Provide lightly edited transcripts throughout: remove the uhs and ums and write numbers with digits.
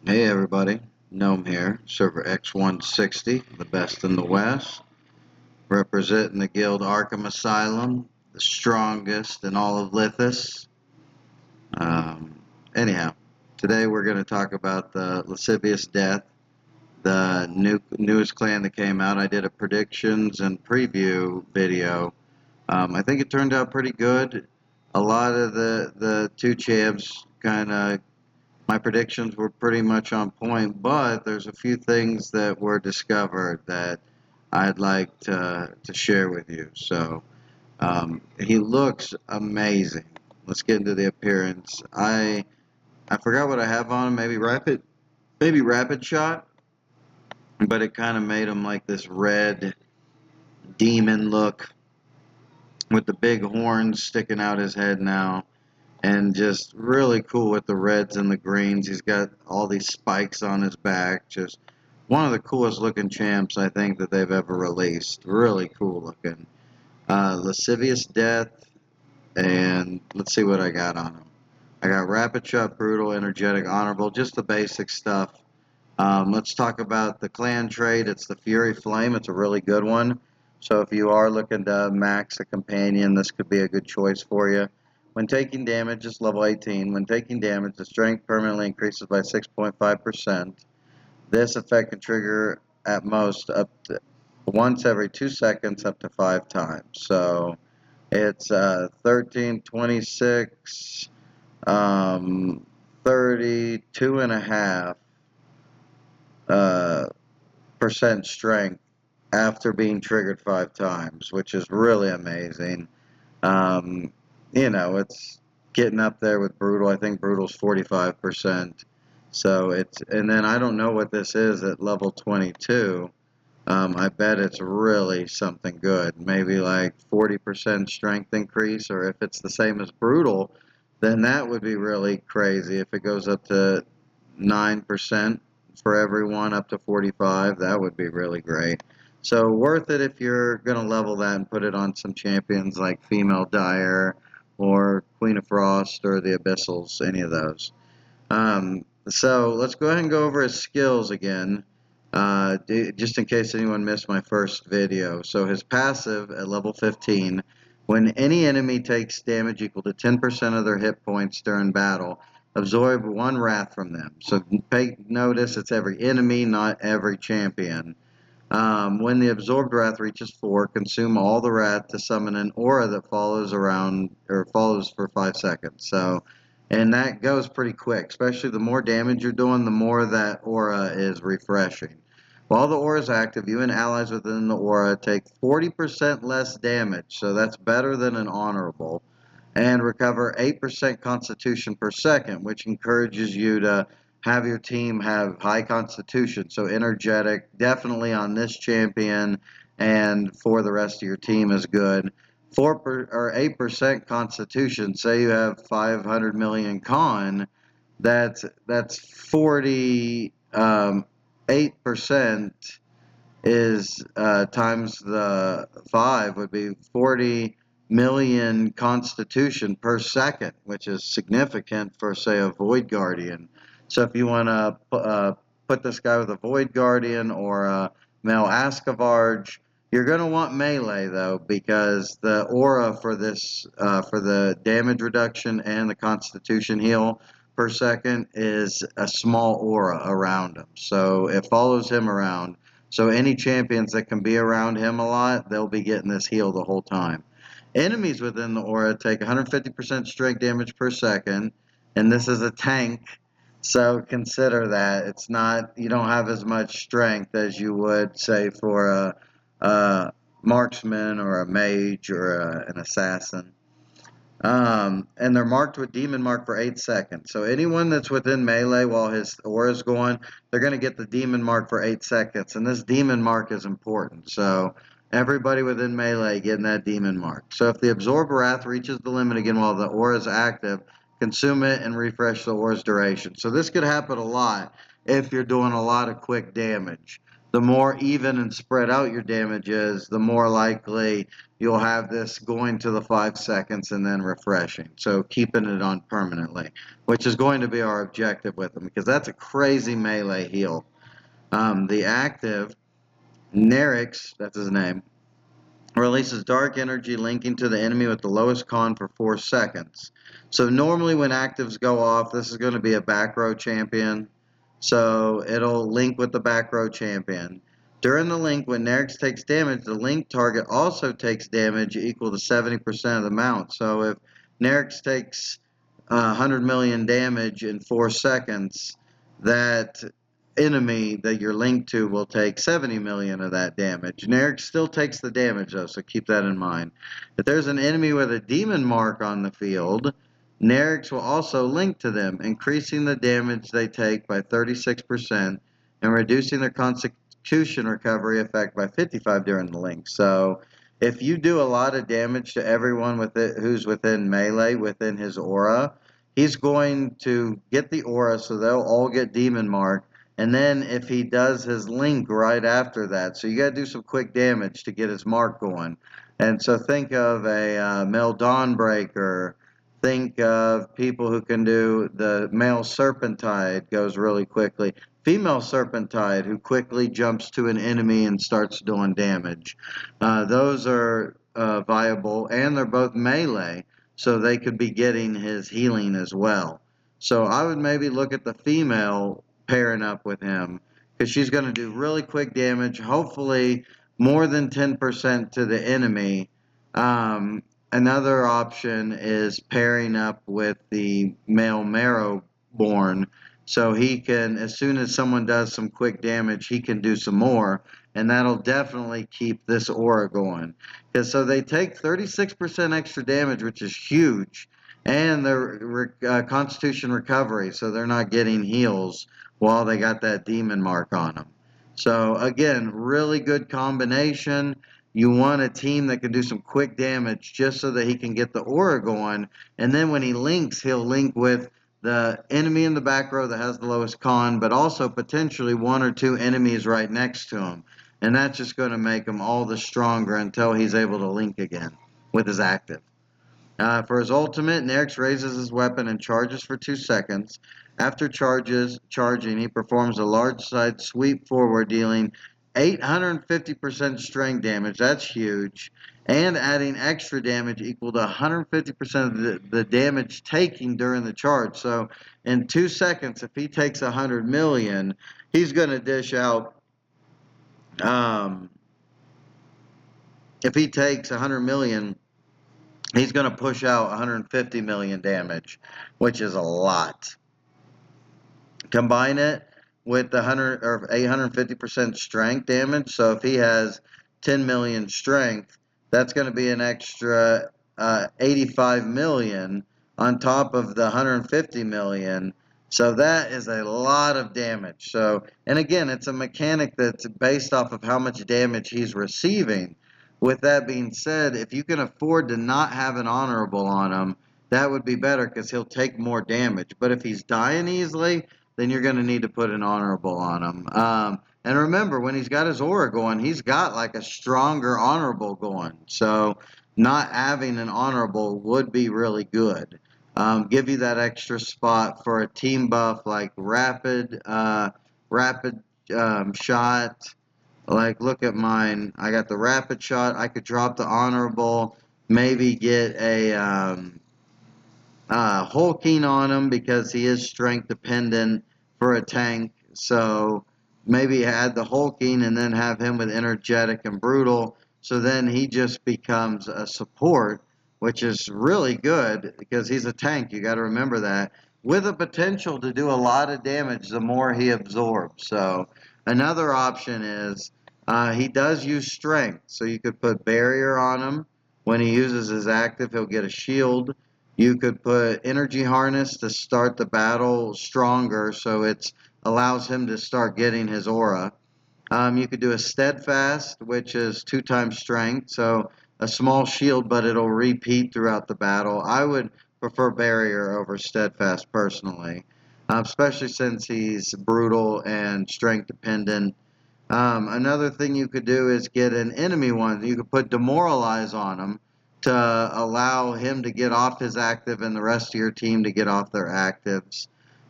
Hey everybody, Knowm here, server X160, the best in the West, representing the guild Arkham Asylum, the strongest in all of Lithas. Anyhow, today we're going to talk about the Lascivious Death, the newest clan that came out. I did a predictions and preview video. I think it turned out pretty good. A lot of the two champs kind of my predictions were pretty much on point, but there's a few things that were discovered that I'd like to share with you. So he looks amazing. Let's get into the appearance. I forgot what I have on him. Maybe rapid shot, but it kind of made him like this red demon look with the big horns sticking out his head now. And just really cool with the reds and the greens. He's got all these spikes on his back. Just one of the coolest looking champs I think that they've ever released. Really cool looking. Lascivious Death, and let's see what I got on him. I got Rapid Shot, Brutal, Energetic, Honorable, just the basic stuff. Let's talk about the clan trait. It's the Fury Flame. It's a really good one. So if you are looking to max a companion, this could be a good choice for you. When taking damage, it's level 18. When taking damage, the strength permanently increases by 6.5%. This effect can trigger at most up to once every 2 seconds up to 5 times. So it's 13, 26, 32 and a half percent strength after being triggered 5 times, which is really amazing. Um, it's getting up there with Brutal. I think Brutal's 45%. So and then I don't know what this is at level 22. I bet it's really something good. Maybe like 40% strength increase, or if it's the same as Brutal, then that would be really crazy. If it goes up to 9% for everyone, up to 45, that would be really great. So worth it if you're going to level that and put it on some champions like Female Dire or Queen of Frost or the Abyssals, any of those. So let's go ahead and go over his skills again, just in case anyone missed my first video. So his passive at level 15, when any enemy takes damage equal to 10% of their hit points during battle, absorb 1 wrath from them. So take notice, it's every enemy, not every champion. When the absorbed wrath reaches 4, consume all the wrath to summon an aura that follows for 5 seconds. So, and that goes pretty quick, especially the more damage you're doing, the more that aura is refreshing. While the aura is active, you and allies within the aura take 40% less damage, so that's better than an honorable, and recover 8% constitution per second, which encourages you to have your team have high constitution. So energetic, definitely on this champion, and for the rest of your team is good. 8% constitution. Say you have 500 million con, that's 8% is times the 5 would be 40 million constitution per second, which is significant for, say, a Void Guardian. So if you want to put this guy with a Void Guardian or a Male Ascavarge, you're going to want melee, though, because the aura for this, for the damage reduction and the constitution heal per second is a small aura around him. So it follows him around. So any champions that can be around him a lot, they'll be getting this heal the whole time. Enemies within the aura take 150% strength damage per second, and this is a tank, so consider that. It's not, you don't have as much strength as you would, say, for a marksman or a mage or an assassin. And they're marked with Demon Mark for 8 seconds. So anyone that's within melee while his aura is going, they're going to get the Demon Mark for 8 seconds. And this Demon Mark is important. So everybody within melee getting that Demon Mark. So if the Absorb Wrath reaches the limit again while the aura is active, consume it and refresh the aura's duration. So this could happen a lot if you're doing a lot of quick damage. the more even and spread out your damage is, the more likely you'll have this going to the 5 seconds and then refreshing. So keeping it on permanently, which is going to be our objective with him, because that's a crazy melee heal. The active, Nerix, that's his name, releases dark energy linking to the enemy with the lowest con for 4 seconds. So normally when actives go off, this is going to be a back row champion. So it'll link with the back row champion. During the link, when Nerix takes damage, the link target also takes damage equal to 70% of the amount. So if Nerix takes 100 million damage in 4 seconds, that enemy that you're linked to will take 70 million of that damage. Nerix still takes the damage though, so keep that in mind. If there's an enemy with a demon mark on the field, Nerix will also link to them, increasing the damage they take by 36% and reducing their constitution recovery effect by 55 during the link. So if you do a lot of damage to everyone with it who's within melee, within his aura, he's going to get the aura, so they'll all get demon mark. And then if he does his link right after that, so you got to do some quick damage to get his mark going. And so think of a male Dawnbreaker. Think of people who can do the male Serpentide, goes really quickly. Female Serpentide, who quickly jumps to an enemy and starts doing damage. Those are viable, and they're both melee, so they could be getting his healing as well. So I would maybe look at the female pairing up with him, because she's going to do really quick damage, hopefully more than 10% to the enemy. Another option is pairing up with the male Marrowborn, so he can, as soon as someone does some quick damage, he can do some more, and that'll definitely keep this aura going. Because so they take 36% extra damage, which is huge, and their constitution recovery, so they're not getting heals while they got that demon mark on them. So again, really good combination. You want a team that can do some quick damage just so that he can get the aura going, and then when he links, he'll link with the enemy in the back row that has the lowest con, but also potentially 1 or 2 enemies right next to him. And that's just going to make him all the stronger until he's able to link again with his active. For his ultimate, Nerix raises his weapon and charges for 2 seconds. After charging, he performs a large side sweep forward, dealing 850% strength damage. That's huge. And adding extra damage equal to 150% of the damage taken during the charge. So in 2 seconds, if he takes 100 million, he's going to dish out, if he takes 100 million, he's going to push out 150 million damage, which is a lot. Combine it with the 100 or 850% strength damage. So if he has 10 million strength, that's going to be an extra 85 million on top of the 150 million. So that is a lot of damage. So, and again, it's a mechanic that's based off of how much damage he's receiving. With that being said, if you can afford to not have an honorable on him, that would be better because he'll take more damage. But if he's dying easily, then you're going to need to put an honorable on him. And remember, when he's got his aura going, he's got like a stronger honorable going. So not having an honorable would be really good. Give you that extra spot for a team buff like rapid shot. Like, look at mine. I got the rapid shot. I could drop the honorable, maybe get a hulking on him because he is strength dependent for a tank. So maybe add the hulking and then have him with energetic and brutal. So then he just becomes a support, which is really good because he's a tank. You got to remember that. With a potential to do a lot of damage the more he absorbs. So another option is he does use strength. So you could put barrier on him. When he uses his active, he'll get a shield. You could put energy harness to start the battle stronger, so it allows him to start getting his aura. You could do a steadfast, which is 2 times strength, so a small shield, but it'll repeat throughout the battle. I would prefer barrier over steadfast personally, especially since he's brutal and strength dependent. Another thing you could do is get an enemy one. You could put demoralize on him to allow him to get off his active and the rest of your team to get off their actives.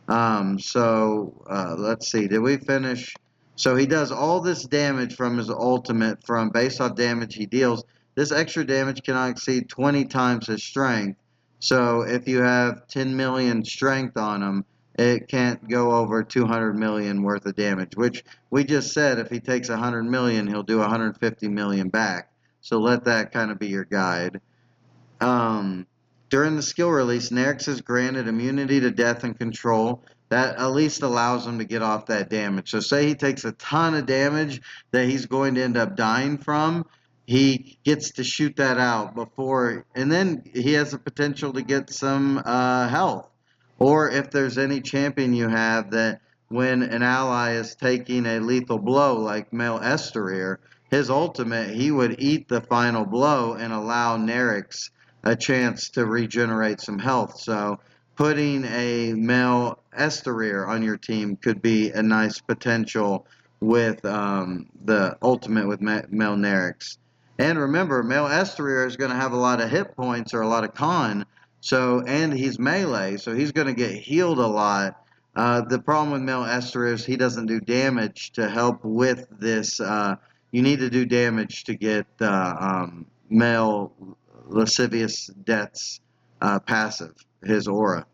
Let's see. Did we finish? So he does all this damage from his ultimate from based off damage he deals. This extra damage cannot exceed 20 times his strength. So if you have 10 million strength on him, it can't go over 200 million worth of damage, which we just said if he takes 100 million, he'll do 150 million back. So let that kind of be your guide. Um, During the skill release, Nerix is granted immunity to death and control. That at least allows him to get off that damage. So say he takes a ton of damage that he's going to end up dying from, he gets to shoot that out before, and then he has the potential to get some health. Or if there's any champion you have that when an ally is taking a lethal blow like Male Esterir, his ultimate, he would eat the final blow and allow Nerix a chance to regenerate some health. So putting a Male Esterir on your team could be a nice potential with the ultimate with Male Nerix. And remember, Male Esterir is going to have a lot of hit points or a lot of con, so and he's melee, so he's going to get healed a lot. The problem with Male Esterir is he doesn't do damage to help with this. You need to do damage to get Male Lascivious Death's passive, his aura.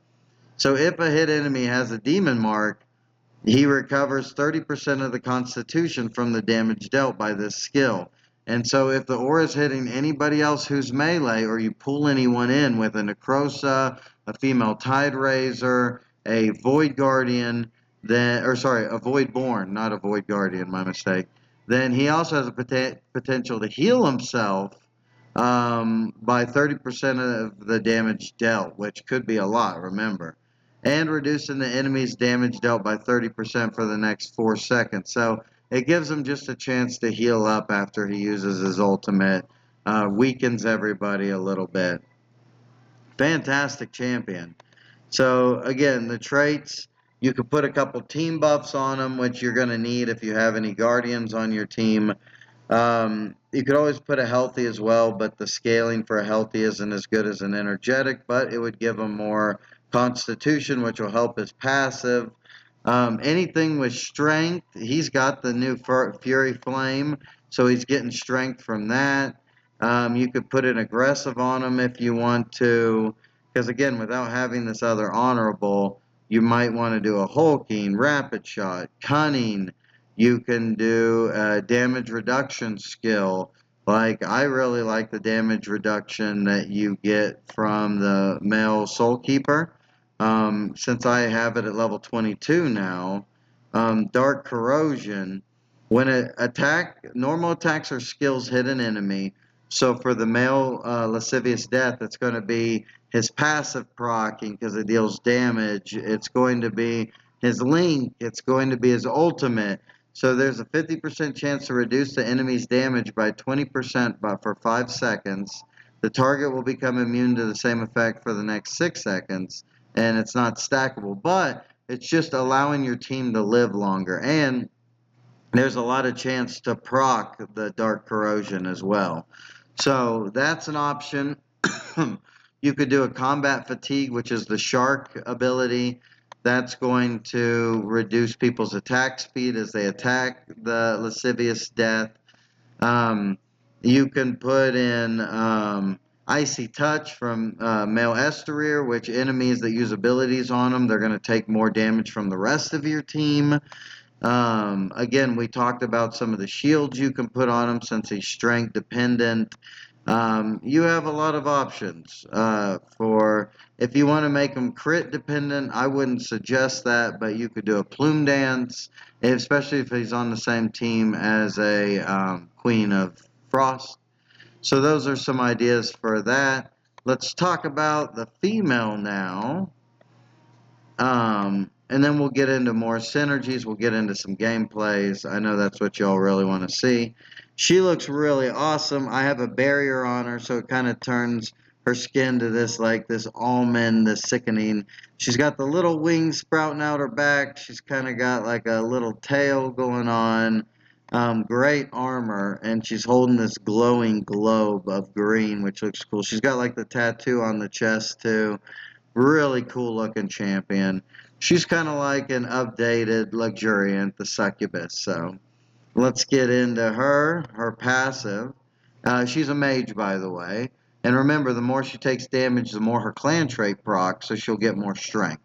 So if a hit enemy has a demon mark, he recovers 30% of the constitution from the damage dealt by this skill. And so if the aura is hitting anybody else who's melee, or you pull anyone in with a Necrosa, a female Tide Raiser, a Void Guardian, then, or sorry, a Void Born, not a Void Guardian, my mistake, then he also has a potential to heal himself by 30% of the damage dealt, which could be a lot, remember. And reducing the enemy's damage dealt by 30% for the next 4 seconds. So it gives him just a chance to heal up after he uses his ultimate. Weakens everybody a little bit. Fantastic champion. So again, the traits, you could put a couple team buffs on him, which you're going to need if you have any guardians on your team. You could always put a healthy as well, but the scaling for a healthy isn't as good as an energetic, but it would give him more constitution, which will help his passive. Anything with strength, he's got the new Fury Flame, so he's getting strength from that. You could put an aggressive on him if you want to, because again, without having this other honorable, you might want to do a hulking, rapid shot, cunning. You can do a damage reduction skill. Like, I really like the damage reduction that you get from the male Soul Keeper. Since I have it at level 22 now, Dark Corrosion, when normal attacks or skills hit an enemy, so for the male Lascivious Death, it's going to be his passive proccing because it deals damage. It's going to be his link. It's going to be his ultimate. So there's a 50% chance to reduce the enemy's damage by 20% for 5 seconds. The target will become immune to the same effect for the next 6 seconds, and it's not stackable, but it's just allowing your team to live longer. And there's a lot of chance to proc the Dark Corrosion as well. So that's an option. You could do a Combat Fatigue, which is the Shark ability. That's going to reduce people's attack speed as they attack the Lascivious Death. You can put in Icy Touch from Male Esterir, which enemies that use abilities on them, they're going to take more damage from the rest of your team. Again, we talked about some of the shields you can put on him since he's strength dependent. You have a lot of options for if you want to make him crit dependent. I wouldn't suggest that, but you could do a plume dance, especially if he's on the same team as a Queen of Frost. So those are some ideas for that. Let's talk about the female now. And then we'll get into more synergies. We'll get into some gameplays. I know that's what y'all really want to see. She looks really awesome. I have a barrier on her, so it kind of turns her skin to this, like this almond, this sickening. She's got the little wings sprouting out her back. She's kind of got like a little tail going on. Great armor, and she's holding this glowing globe of green, which looks cool. She's got like the tattoo on the chest too. Really cool looking champion. She's kind of like an updated luxuriant, the succubus. So let's get into her. Her passive. She's a mage, by the way. And remember, the more she takes damage, the more her clan trait procs, so she'll get more strength.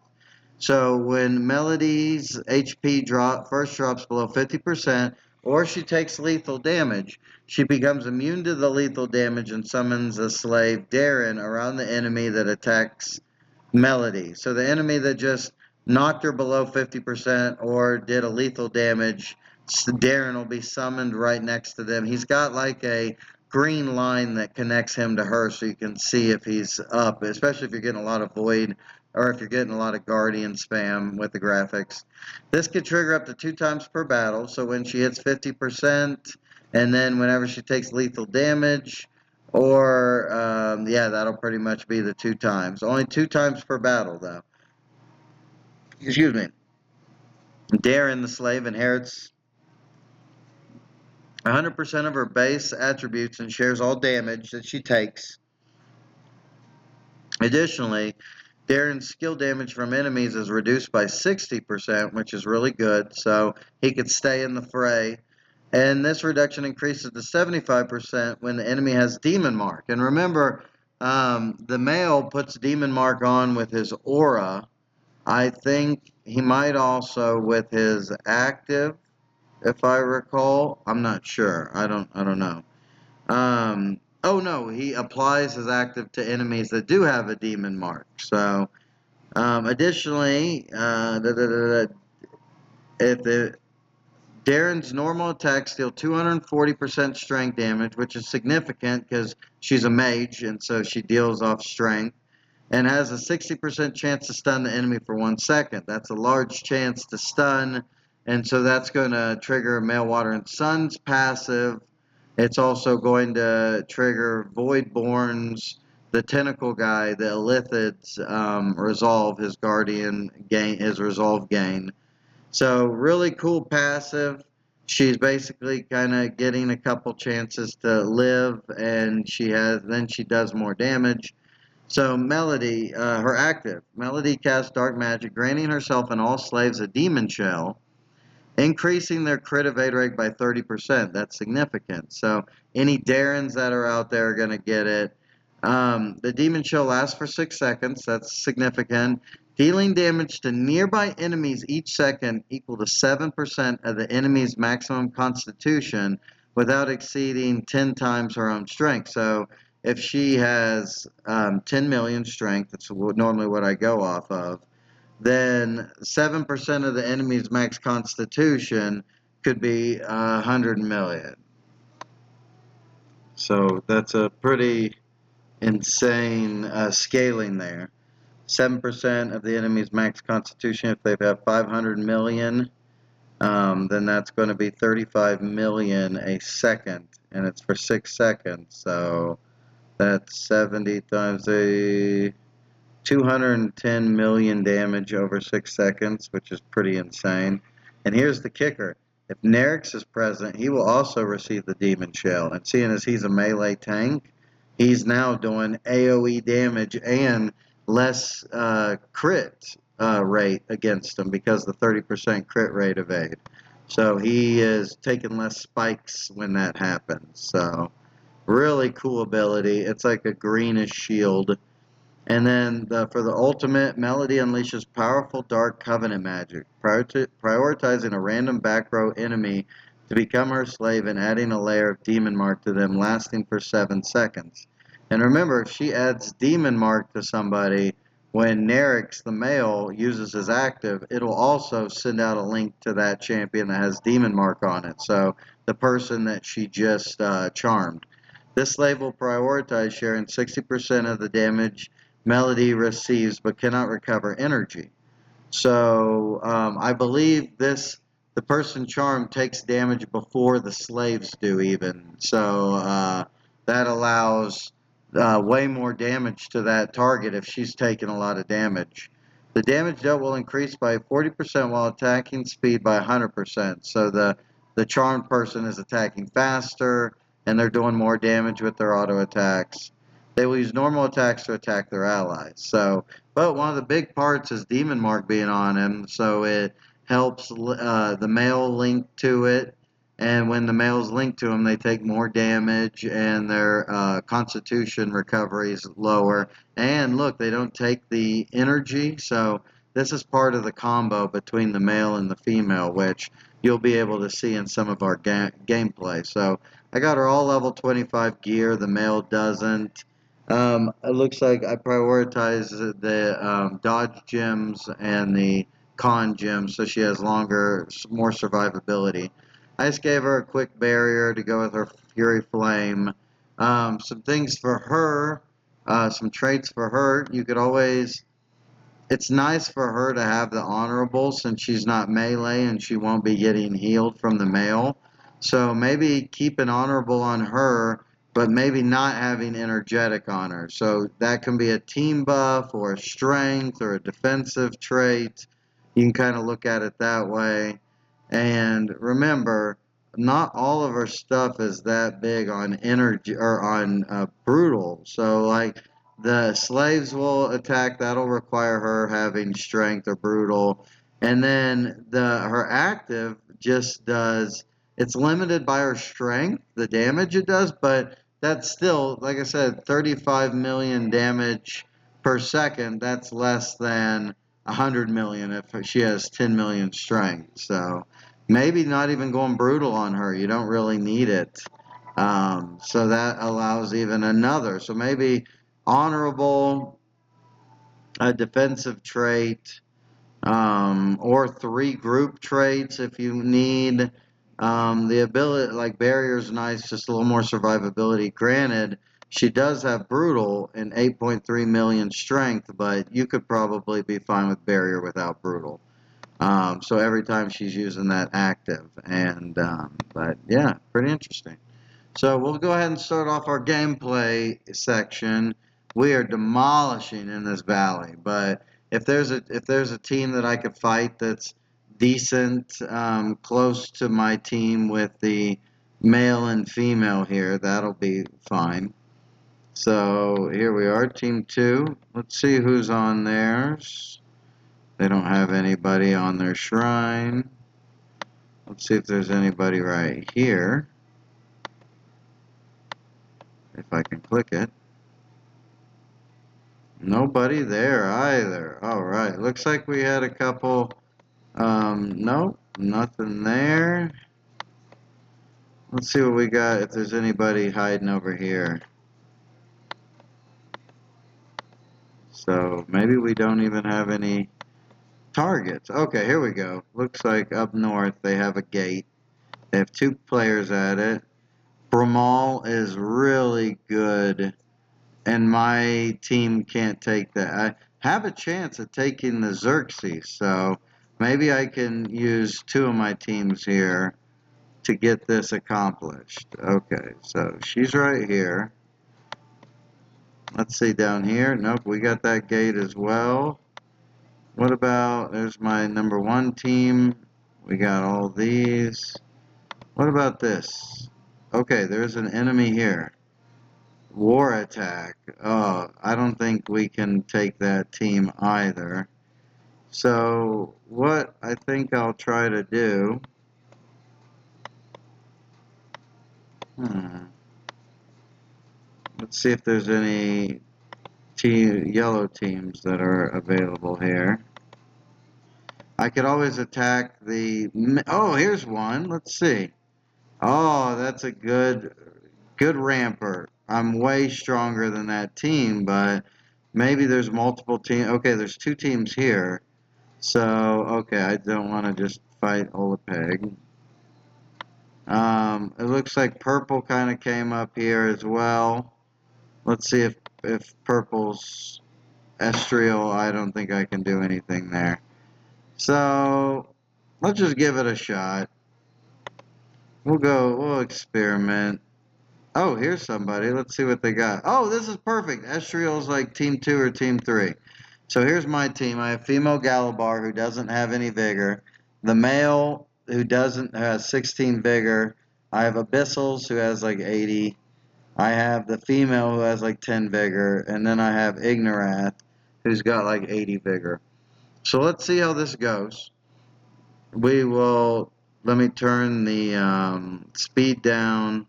So when Melody's HP first drops below 50%, or she takes lethal damage, she becomes immune to the lethal damage and summons a slave Darren around the enemy that attacks Melody. So the enemy that just knocked her below 50% or did a lethal damage, Darren will be summoned right next to them. He's got like a green line that connects him to her so you can see if he's up, especially if you're getting a lot of void or if you're getting a lot of guardian spam with the graphics. This could trigger up to 2 times per battle, so when she hits 50%, and then whenever she takes lethal damage, or, yeah, that'll pretty much be the 2 times. Only 2 times per battle, though. Excuse me. Darren the slave inherits 100% of her base attributes and shares all damage that she takes. Additionally, Darren's skill damage from enemies is reduced by 60%, which is really good, so he could stay in the fray. And this reduction increases to 75% when the enemy has Demon Mark. And remember, the male puts Demon Mark on with his aura. I think he might also with his active, if I recall. I'm not sure. I don't know. Oh no, he applies his active to enemies that do have a demon mark. So, additionally, if the Darren's normal attacks deal 240% strength damage, which is significant because she's a mage and so she deals off strength, and has a 60% chance to stun the enemy for 1 second. That's a large chance to stun, and so that's going to trigger Male Water and Sun's passive. It's also going to trigger Voidborn's, the tentacle guy, the Lithas, resolve his guardian gain, his resolve gain. So really cool passive. She's basically kind of getting a couple chances to live, and then she does more damage. So Melody, her active, Melody casts dark magic, granting herself and all slaves a demon shell, increasing their crit evade rate by 30%. That's significant. So any Darrens that are out there are going to get it. The demon shell lasts for 6 seconds. That's significant. Dealing damage to nearby enemies each second equal to 7% of the enemy's maximum constitution without exceeding 10 times her own strength. So if she has 10 million strength, that's normally what I go off of, then 7% of the enemy's max constitution could be 100 million. So that's a pretty insane scaling there. 7% of the enemy's max constitution, if they have 500 million, then that's going to be 35 million a second, and it's for 6 seconds. So that's 70 times 210 million damage over 6 seconds, which is pretty insane. And here's the kicker. If Nerix is present, he will also receive the Demon Shell. And seeing as he's a melee tank, he's now doing AoE damage and less crit rate against him because the 30% crit rate evade. So he is taking less spikes when that happens. So really cool ability. It's like a greenish shield. And then for the ultimate, Melody unleashes powerful Dark Covenant magic, prioritizing a random back row enemy to become her slave and adding a layer of Demon Mark to them, lasting for 7 seconds. And remember, if she adds Demon Mark to somebody, when Nerix, the male, uses his active, it'll also send out a link to that champion that has Demon Mark on it. So the person that she just charmed. This slave will prioritize sharing 60% of the damage Melody receives but cannot recover energy. So I believe the person charmed takes damage before the slaves do even. So that allows way more damage to that target if she's taking a lot of damage. The damage dealt will increase by 40% while attacking speed by 100%. So the the charmed person is attacking faster, and they're doing more damage with their auto attacks. They will use normal attacks to attack their allies. So, but one of the big parts is Demon Mark being on him, so it helps the male link to it. And when the males link to them, they take more damage, and their constitution recovery is lower. And look, they don't take the energy, so this is part of the combo between the male and the female, which you'll be able to see in some of our gameplay. So I got her all level 25 gear. The male doesn't. It looks like I prioritize the dodge gems and the con gems, so she has more survivability. I just gave her a quick barrier to go with her Fury Flame. Some things for her, some traits for her. You could always. It's nice for her to have the honorable since she's not melee and she won't be getting healed from the male. So maybe keep an honorable on her, but maybe not having energetic on her. So that can be a team buff or a strength or a defensive trait. You can kind of look at it that way. And remember, not all of our stuff is that big on energy or on brutal. So like the slaves will attack. That'll require her having strength or brutal. And then her active just does. It's limited by her strength, the damage it does, but that's still, like I said, 35 million damage per second. That's less than 100 million if she has 10 million strength. So maybe not even going brutal on her. You don't really need it. So that allows even another. So maybe honorable, a defensive trait, or 3 group traits if you need. The ability, like barrier is nice, just a little more survivability. Granted, she does have brutal and 8.3 million strength, but you could probably be fine with barrier without brutal. So every time she's using that active, but yeah, pretty interesting. So we'll go ahead and start off our gameplay section. We are demolishing in this valley, but if there's a team that I could fight that's decent, close to my team with the male and female here, that'll be fine. So here we are, team 2. Let's see who's on theirs. They don't have anybody on their shrine. Let's see if there's anybody right here. If I can click it. Nobody there either. Alright, looks like we had a couple. Nope, nothing there. Let's see what we got, if there's anybody hiding over here. So maybe we don't even have any targets. Okay, here we go. Looks like up north they have a gate. They have 2 players at it. Bramal is really good, and my team can't take that. I have a chance at taking the Xerxes, so maybe I can use 2 of my teams here to get this accomplished. Okay, so she's right here. Let's see down here. Nope, we got that gate as well. What about, there's my number 1 team. We got all these. What about this? Okay, there's an enemy here. War attack. Oh, I don't think we can take that team either. So, what I think I'll try to do... Let's see if there's any yellow teams that are available here. I could always attack the... Oh, here's one. Let's see. Oh, that's a good ramper. I'm way stronger than that team, but maybe there's multiple teams. Okay, there's 2 teams here. So, okay, I don't want to just fight Olapeg. It looks like purple kind of came up here as well. Let's see if purple's estrial. I don't think I can do anything there. So, let's just give it a shot. We'll experiment. Oh, here's somebody. Let's see what they got. Oh, this is perfect. Estriel's like team 2 or team 3. So here's my team. I have female Galabar who doesn't have any vigor. The male who doesn't, who has 16 vigor. I have Abyssals, who has like 80. I have the female, who has like 10 vigor. And then I have Ignorath, who's got like 80 vigor. So let's see how this goes. We will, let me turn the speed down.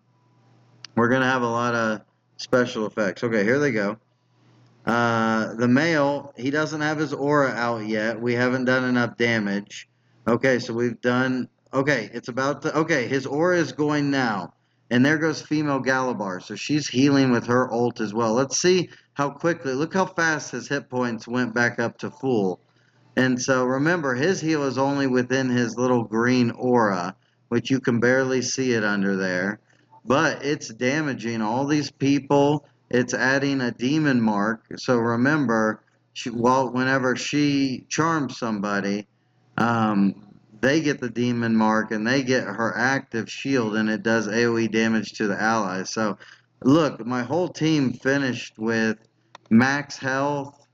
We're going to have a lot of special effects. Okay, here they go. The male, he doesn't have his aura out yet. We haven't done enough damage. Okay, so we've done, okay, it's about to, okay, his aura is going now. And there goes female Galabar. So she's healing with her ult as well. Let's see how quickly, look how fast his hit points went back up to full. And so remember, his heal is only within his little green aura, which you can barely see it under there. But it's damaging all these people. It's adding a demon mark. So remember, whenever she charms somebody, they get the demon mark and they get her active shield, and it does AoE damage to the allies. So look, my whole team finished with max health.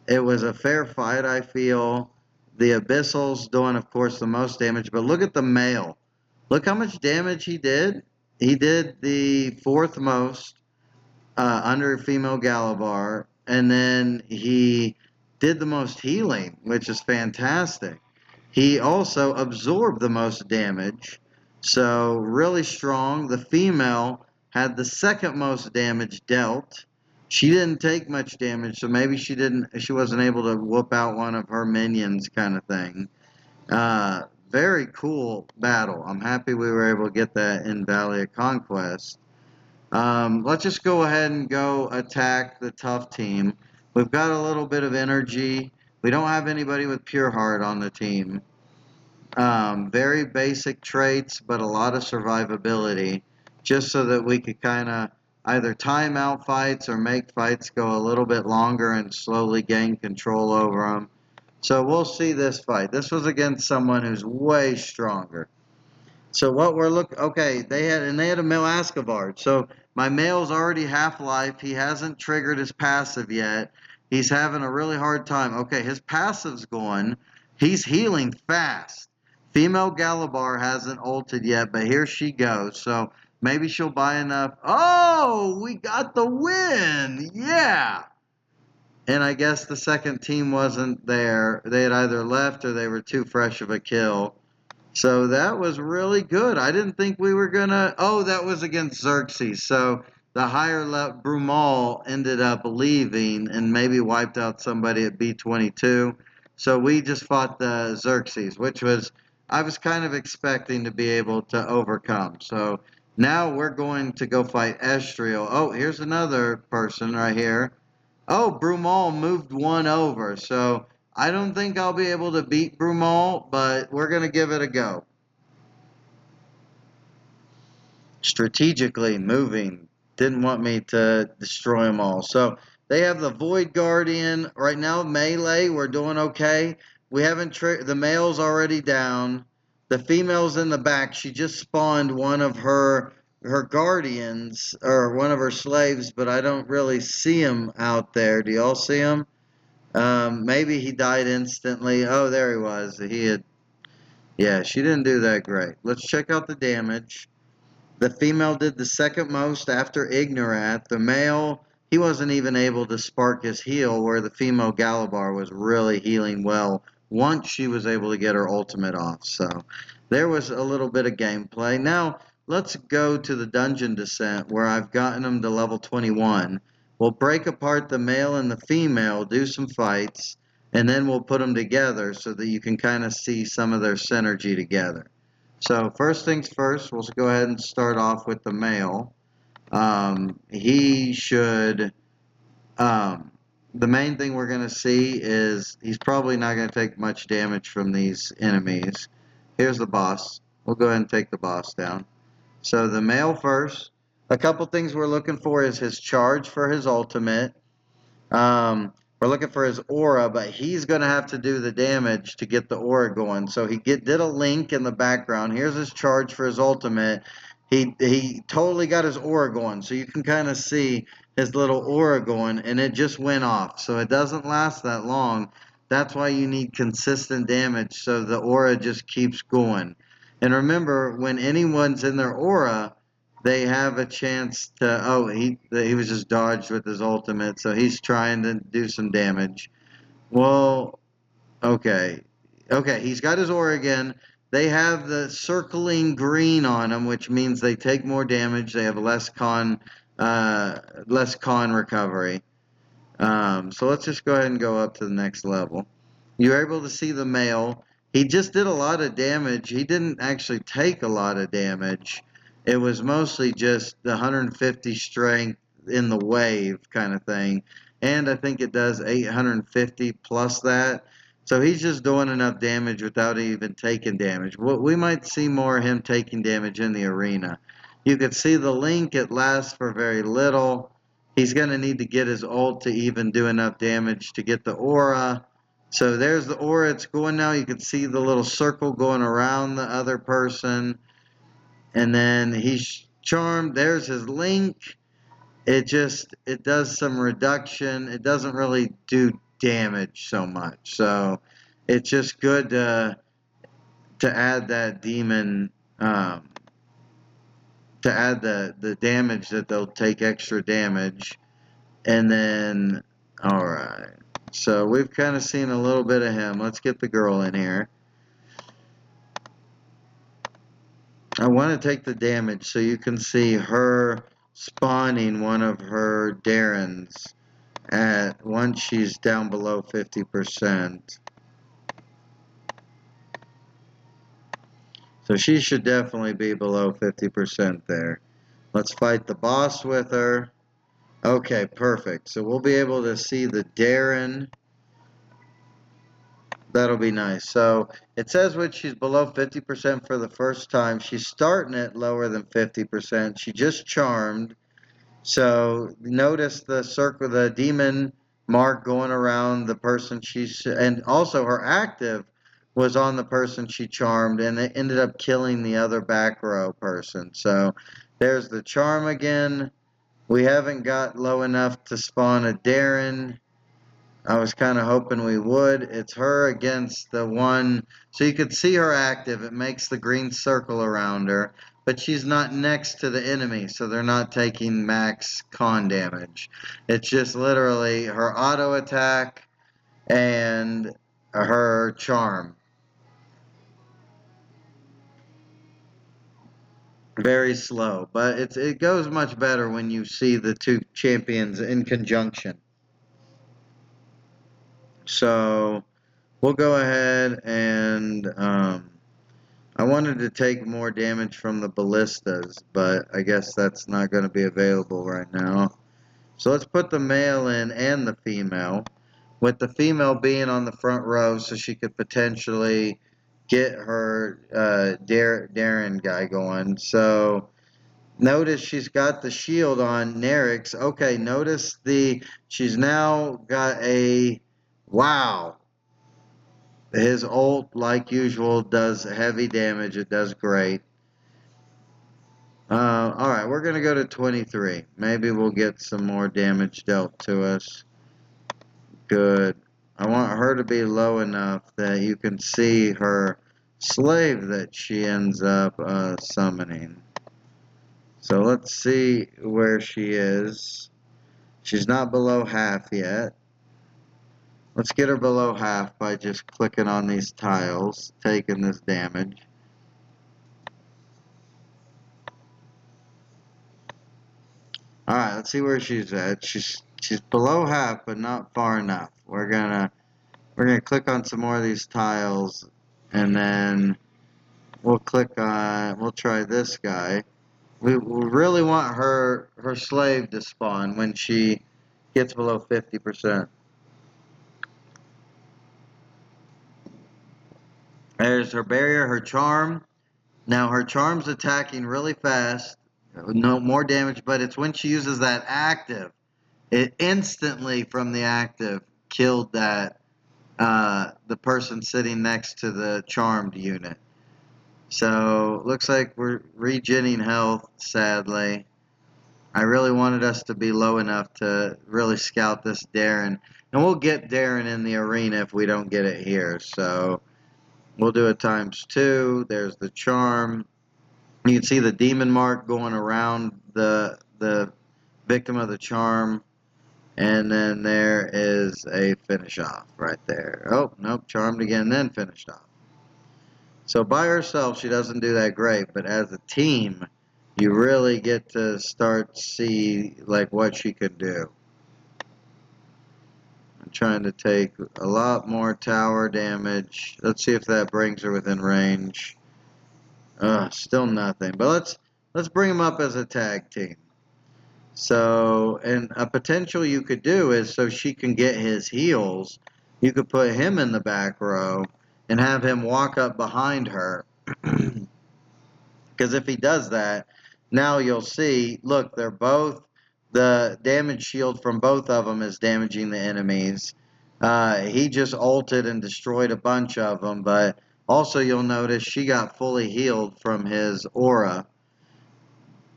It was a fair fight, I feel. The Abyssals doing, of course, the most damage, but look at the male. Look how much damage he did. He did the fourth most under female Galabar, and then he did the most healing, which is fantastic. He also absorbed the most damage, so really strong. The female had the second most damage dealt. She didn't take much damage, so maybe she wasn't able to whoop out one of her minions, kind of thing. Very cool battle. I'm happy we were able to get that in Valley of Conquest. Let's just go ahead and go attack the tough team. We've got a little bit of energy. We don't have anybody with pure heart on the team. Very basic traits, but a lot of survivability, just so that we could kind of either time out fights or make fights go a little bit longer and slowly gain control over them. So we'll see this fight. This was against someone who's way stronger. So what we're looking, okay, they had a male Ascavard. So my male's already half-life. He hasn't triggered his passive yet. He's having a really hard time. Okay, his passive's going. He's healing fast. Female Galabar hasn't ulted yet, but here she goes. So maybe she'll buy enough. Oh, we got the win. Yeah. And I guess the second team wasn't there. They had either left or they were too fresh of a kill. So that was really good. I didn't think we were going to... Oh, that was against Xerxes. So the higher level, Brumal, ended up leaving and maybe wiped out somebody at B22. So we just fought the Xerxes, which was... I was kind of expecting to be able to overcome. So now we're going to go fight Estriel. Oh, here's another person right here. Oh, Brumal moved one over. So I don't think I'll be able to beat Brumal, but we're going to give it a go. Strategically moving. Didn't want me to destroy them all. So they have the Void Guardian. Right now, melee, we're doing okay. We haven't the male's already down. The female's in the back. She just spawned one of her guardians, or one of her slaves, but I don't really see him out there. Do y'all see him? Maybe he died instantly. Oh, there he was. Yeah, she didn't do that great. Let's check out the damage. The female did the second most after Ignorath. The male, he wasn't even able to spark his heal, where the female Galabar was really healing well once she was able to get her ultimate off. So there was a little bit of gameplay. Now, let's go to the dungeon descent, where I've gotten them to level 21. We'll break apart the male and the female, do some fights, and then we'll put them together so that you can kind of see some of their synergy together. So first things first, we'll go ahead and start off with the male. He should, the main thing we're going to see is he's probably not going to take much damage from these enemies. Here's the boss. We'll go ahead and take the boss down. So the male first. A couple things we're looking for is his charge for his ultimate. We're looking for his aura, but he's going to have to do the damage to get the aura going. So he did a link in the background. Here's his charge for his ultimate. He totally got his aura going. So you can kind of see his little aura going, and it just went off. So it doesn't last that long. That's why you need consistent damage, so the aura just keeps going. And remember, when anyone's in their aura, they have a chance to. Oh, he was just dodged with his ultimate, so he's trying to do some damage. Well, okay, okay, he's got his aura again. They have the circling green on them, which means they take more damage. They have less con recovery. So let's just go ahead and go up to the next level. You're able to see the male. He just did a lot of damage. He didn't actually take a lot of damage. It was mostly just the 150 strength in the wave kind of thing. And I think it does 850 plus that. So he's just doing enough damage without even taking damage. We might see more of him taking damage in the arena. You could see the link. It lasts for very little. He's going to need to get his ult to even do enough damage to get the aura. So there's the aura. It's going now. You can see the little circle going around the other person. And then he's charmed. There's his link. It does some reduction. It doesn't really do damage so much. So it's just good to add that demon, to add the damage that they'll take extra damage. And then, all right. So we've kind of seen a little bit of him. Let's get the girl in here. I want to take the damage so you can see her spawning one of her Darrens at once she's down below 50%. So she should definitely be below 50% there. Let's fight the boss with her. Okay, perfect. So we'll be able to see the Darren. That'll be nice. So it says when she's below 50% for the first time, she's starting at lower than 50%. She just charmed. So notice the circle, the demon mark going around the person she's, and also her active was on the person she charmed, and it ended up killing the other back row person. So there's the charm again. We haven't got low enough to spawn a Darren. I was kind of hoping we would. It's her against the one. So you could see her active. It makes the green circle around her. But she's not next to the enemy, so they're not taking max con damage. It's just literally her auto attack and her charm. Very slow. But it goes much better when you see the two champions in conjunction. So we'll go ahead and I wanted to take more damage from the ballistas, but I guess that's not going to be available right now. So let's put the male in and the female, with the female being on the front row so she could potentially get her Darren guy going. So notice she's got the shield on Nerix. Okay, notice she's now got a, wow. His ult, like usual, does heavy damage. It does great. Alright, we're going to go to 23. Maybe we'll get some more damage dealt to us. Good. I want her to be low enough that you can see her slave that she ends up summoning. So let's see where she is. She's not below half yet. Let's get her below half by just clicking on these tiles, taking this damage. Alright, let's see where she's at. She's below half, but not far enough. We're gonna click on some more of these tiles, and then we'll try this guy. We really want her slave to spawn when she gets below 50%. There's her barrier, her charm. Now her charm's attacking really fast. No more damage, but it's when she uses that active. It instantly from the active killed the person sitting next to the charmed unit. So looks like we're regenning health, sadly. I really wanted us to be low enough to really scout this Darren. And we'll get Darren in the arena if we don't get it here. So We'll do it ×2. There's the charm. You can see the demon mark going around the victim of the charm. And then there is a finish off right there. Oh, nope, charmed again, then finished off. So by herself, she doesn't do that great, but as a team, you really get to start to see like what she can do. I'm trying to take a lot more tower damage. Let's see if that brings her within range. Still nothing. But let's bring them up as a tag team. So, and a potential you could do is so she can get his heals, you could put him in the back row and have him walk up behind her. Because if he does that, now you'll see, look, they're both, the damage shield from both of them is damaging the enemies. He just ulted and destroyed a bunch of them, but also you'll notice she got fully healed from his aura.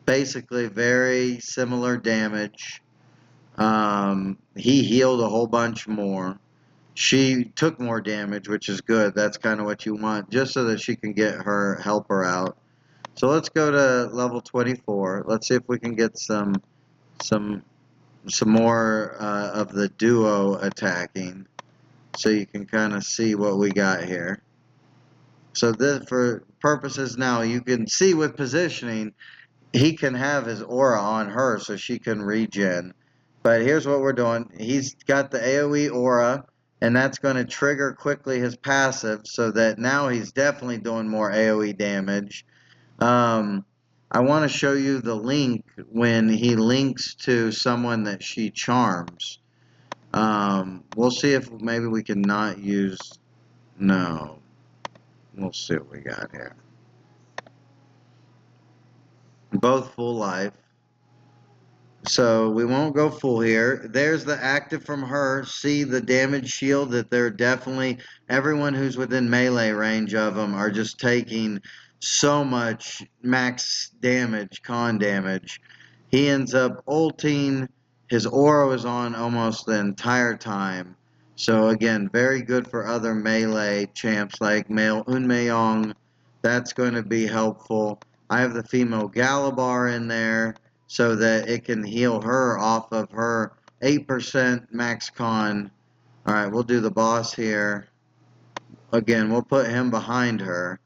Basically very similar damage. He healed a whole bunch more. She took more damage, which is good. That's kind of what you want, just so that she can get her helper out. So let's go to level 24. Let's see if we can get some more of the duo attacking, so you can kind of see what we got here. So this, for purposes now, you can see with positioning, he can have his aura on her so she can regen. But here's what we're doing. He's got the AoE aura, and that's going to trigger quickly his passive, so that now he's definitely doing more AoE damage. I want to show you the link when he links to someone that she charms. We'll see if maybe we can not use... No. We'll see what we got here. Both full life. So we won't go full here. There's the active from her. See the damage shield that they're definitely, everyone who's within melee range of them are just taking so much max damage, con damage. He ends up ulting. His aura is on almost the entire time. So again, very good for other melee champs like male Unmeyong. That's going to be helpful. I have the female Galabar in there, so that it can heal her off of her 8% max con. Alright, we'll do the boss here. Again, we'll put him behind her.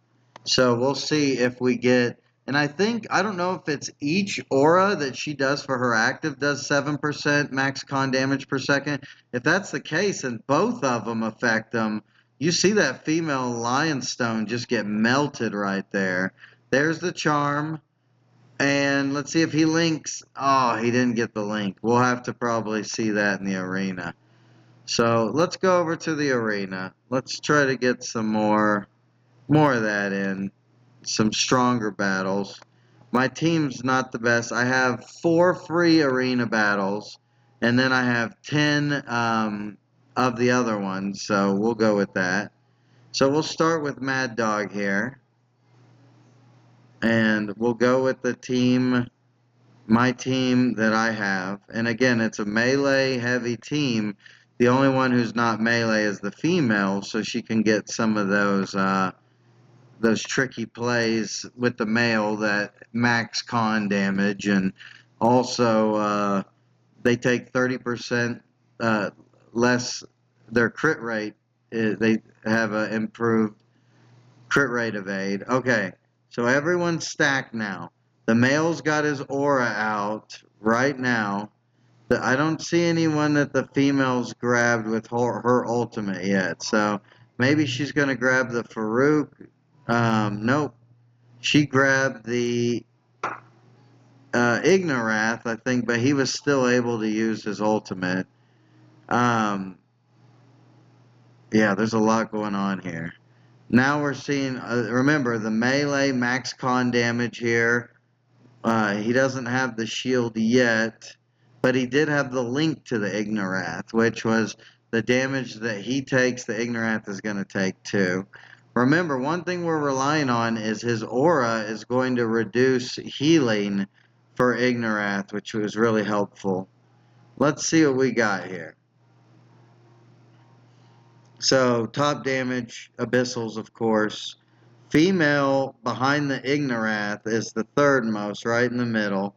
So we'll see if we get... And I think, I don't know if it's each aura that she does for her active does 7% max con damage per second. If that's the case and both of them affect them, you see that female Lion Stone just get melted right there. There's the charm. And let's see if he links. Oh, he didn't get the link. We'll have to probably see that in the arena. So let's go over to the arena. Let's try to get some more of that in. Some stronger battles. My team's not the best. I have 4 free arena battles, and then I have 10 of the other ones. So we'll go with that. So we'll start with Mad Dog here. And we'll go with the team... my team that I have, and again, it's a melee heavy team. The only one who's not melee is the female, so she can get some of those tricky plays with the male that max con damage, and also they take 30% less their crit rate. They have an improved crit rate evade. Okay, so everyone's stacked now. The male's got his aura out right now. I don't see anyone that the female's grabbed with her ultimate yet. So maybe she's going to grab the Farouk. Nope. She grabbed the Ignorath, I think, but he was still able to use his ultimate. Yeah, there's a lot going on here. Now we're seeing, remember, the melee max con damage here. He doesn't have the shield yet, but he did have the link to the Ignorath, which was the damage that he takes, the Ignorath is going to take too. Remember, one thing we're relying on is his aura is going to reduce healing for Ignorath, which was really helpful. Let's see what we got here. So top damage, Abyssals, of course. Female behind the Ignorath is the third most, right in the middle.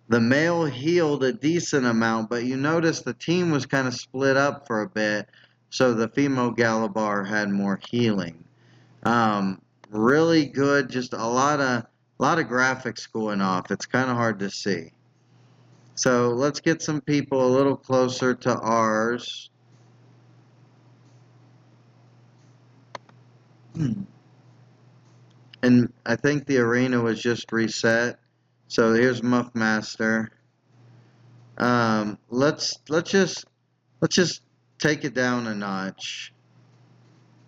The male healed a decent amount, but you notice the team was kind of split up for a bit, so the female Galabar had more healing. Really good, just a lot of graphics going off. It's kind of hard to see. So let's get some people a little closer to ours. And I think the arena was just reset. So here's Muff Master. Let's just take it down a notch,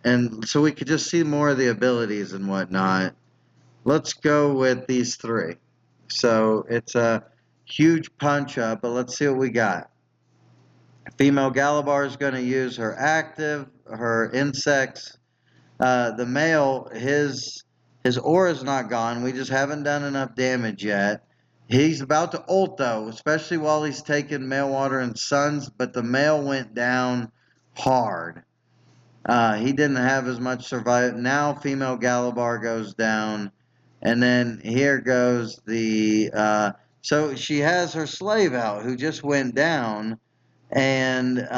and so we could just see more of the abilities and whatnot. Let's go with these three. So it's a huge punch up, but let's see what we got. Female Galabar is going to use her active, her insects. The male, his aura's not gone. We just haven't done enough damage yet. He's about to ult though, especially while he's taking male water and suns, but the male went down hard. He didn't have as much survival. Now female Galabar goes down, and then here goes the. So she has her slave out who just went down, and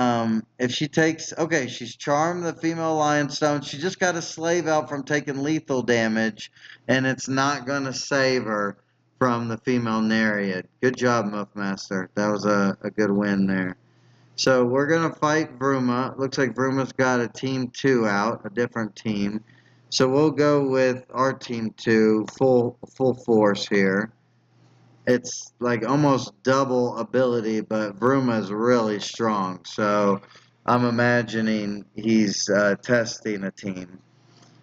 if she takes, okay, she's charmed the female Lionstone. She just got a slave out from taking lethal damage, and it's not going to save her from the female Nereid. Good job, Muffmaster. That was a good win there. So we're going to fight Vruma. Looks like Vruma's got a team 2 out, a different team. So we'll go with our team 2, full force here. It's like almost double ability, but Vruma is really strong. So I'm imagining he's testing a team.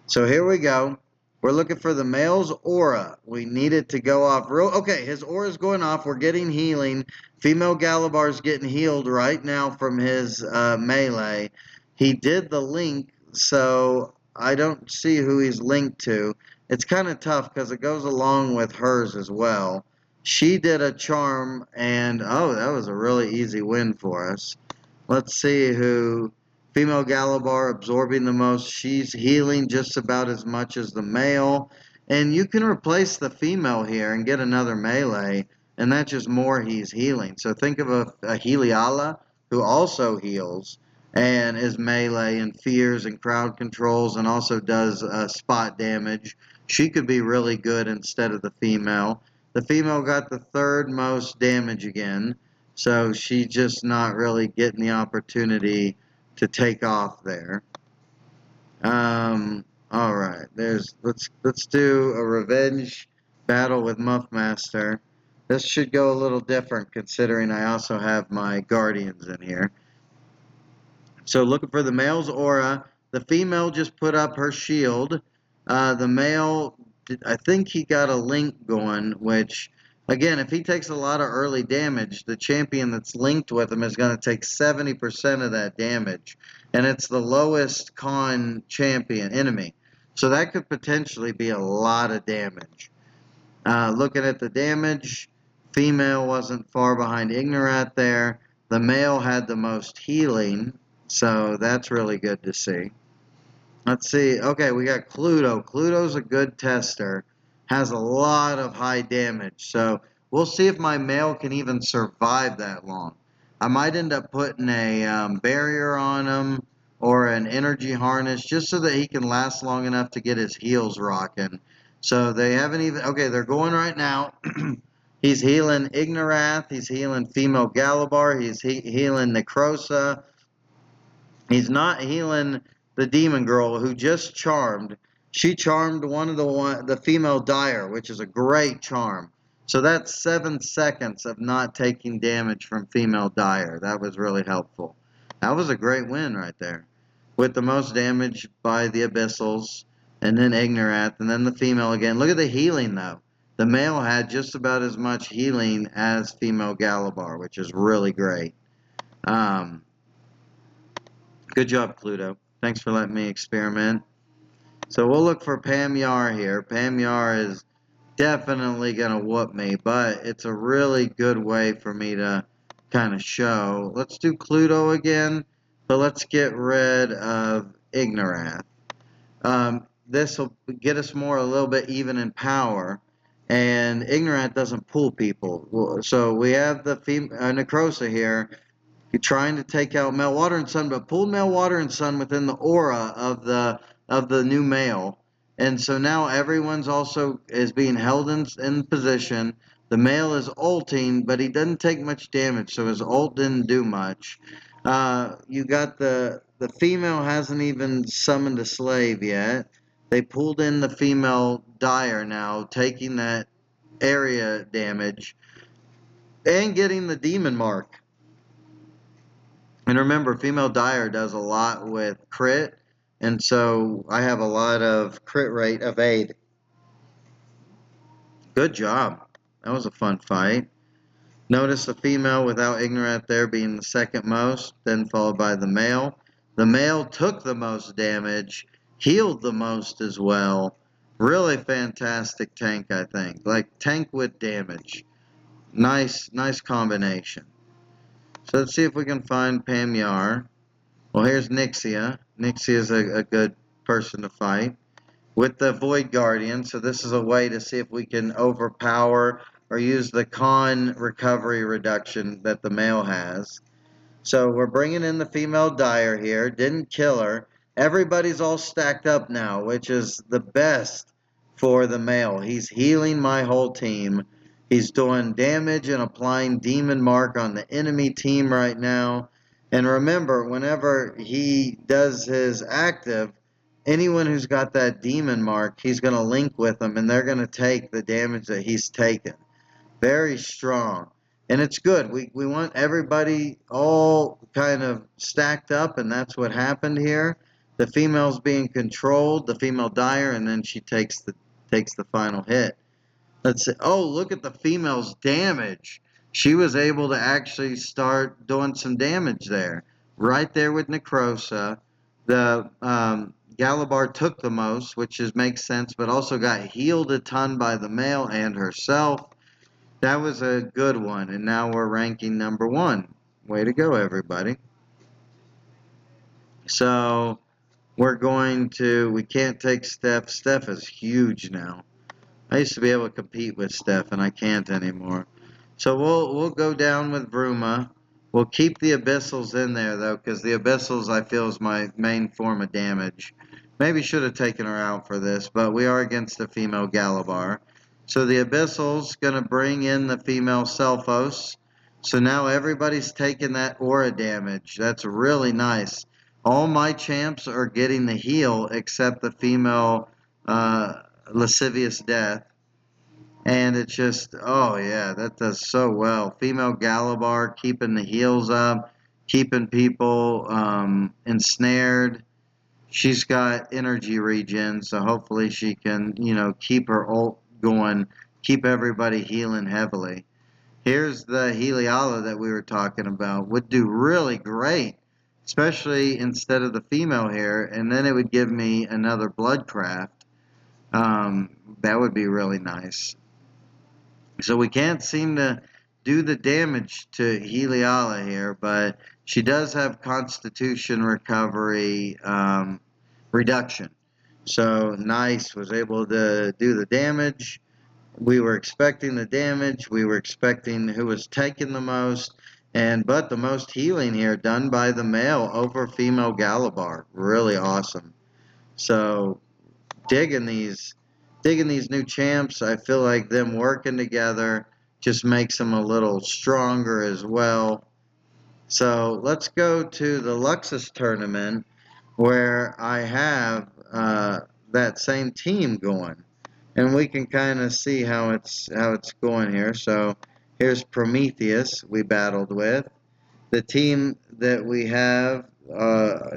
So here we go. We're looking for the male's aura. We need it to go off real. Okay, his aura's going off. We're getting healing. Female Galabar's getting healed right now from his melee. He did the link, so I don't see who he's linked to. It's kind of tough because it goes along with hers as well. She did a charm, and oh, that was a really easy win for us. Let's see who. Female Galabar absorbing the most. She's healing just about as much as the male. And you can replace the female here and get another melee, and that's just more he's healing. So think of a Heliala who also heals and is melee and fears and crowd controls and also does spot damage. She could be really good instead of the female. The female got the third most damage again, so she's just not really getting the opportunity to take off there. All right. Let's do a revenge battle with Muffmaster. This should go a little different considering I also have my guardians in here. So looking for the male's aura. The female just put up her shield. The male, I think he got a link going, which, again, if he takes a lot of early damage, the champion that's linked with him is going to take 70% of that damage. And it's the lowest con champion enemy. So that could potentially be a lot of damage. Looking at the damage, female wasn't far behind Ignorat there. The male had the most healing, so that's really good to see. Let's see. Okay, we got Cluedo. Cluedo's a good tester. Has a lot of high damage. So we'll see if my male can even survive that long. I might end up putting a barrier on him or an energy harness just so that he can last long enough to get his heals rocking. So they haven't even... Okay, they're going right now. He's healing Ignorath. He's healing female Galabar. He's healing Necrosa. He's not healing the demon girl who just charmed. She charmed the female Dire, which is a great charm. So that's 7 seconds of not taking damage from female Dire. That was really helpful. That was a great win right there. With the most damage by the Abyssals, and then Ignorath, and then the female again. Look at the healing though. The male had just about as much healing as female Galabar, which is really great. Good job, Cluedo. Thanks for letting me experiment. So we'll look for Pam Yar here. Pam Yar is definitely going to whoop me, but it's a really good way for me to kind of show. Let's do Cluedo again, but let's get rid of Ignorath. This will get us a little bit even in power, and Ignorant doesn't pull people. So we have the Necrosa here trying to take out Meltwater and Sun, but pulled Meltwater and Sun within the aura of the new male. And so now everyone's also is being held in position. The male is ulting, but he doesn't take much damage, so his ult didn't do much. You got the female hasn't even summoned a slave yet. They pulled in the female Dire now, taking that area damage and getting the demon mark. And remember, female Dire does a lot with crit, and so I have a lot of crit rate evade. Good job. That was a fun fight. Notice the female without Ignorant there being the second most, then followed by the male. The male took the most damage, healed the most as well. Really fantastic tank, I think. Like tank with damage. Nice combination. So let's see if we can find Pamyar. Well, here's Nixia. Nixia is a good person to fight with the Void Guardian. So this is a way to see if we can overpower or use the con recovery reduction that the male has. So we're bringing in the female Dire here. Didn't kill her. Everybody's all stacked up now, which is the best for the male. He's healing my whole team. He's doing damage and applying demon mark on the enemy team right now. And remember, whenever he does his active, anyone who's got that demon mark, he's going to link with them, and they're going to take the damage that he's taken. Very strong. And it's good. We want everybody all kind of stacked up, and that's what happened here. The female's being controlled, the female Dire, and then she takes the final hit. Let's see. Oh, look at the female's damage. She was able to actually start doing some damage there. Right there with Necrosa. The Galabar took the most, which makes sense, but also got healed a ton by the male and herself. That was a good one, and now we're ranking number 1. Way to go, everybody. So we're we can't take Steph. Steph is huge now. I used to be able to compete with Steph, and I can't anymore. So we'll go down with Bruma. We'll keep the Abyssals in there, though, because the Abyssals, I feel, is my main form of damage. Maybe should have taken her out for this, but we are against the female Galabar. So the Abyssal's going to bring in the female Selphos. So now everybody's taking that aura damage. That's really nice. All my champs are getting the heal except the female Lascivious Death. And it's just, oh yeah, that does so well. Female Galabar keeping the heals up, keeping people ensnared. She's got energy regen, so hopefully she can, keep her ult going, keep everybody healing heavily. Here's the Heliala that we were talking about. Would do really great, especially instead of the female here, and then it would give me another Bloodcraft. That would be really nice. So we can't seem to do the damage to Heliala here, but she does have Constitution recovery reduction. So nice, was able to do the damage. We were expecting the damage. We were expecting who was taking the most. But the most healing here done by the male over female Galabar. Really awesome. So digging these new champs. I feel like them working together just makes them a little stronger as well. So let's go to the Luxus tournament where I have that same team going, and we can kind of see how it's going here. So here's Prometheus we battled with. The team that we have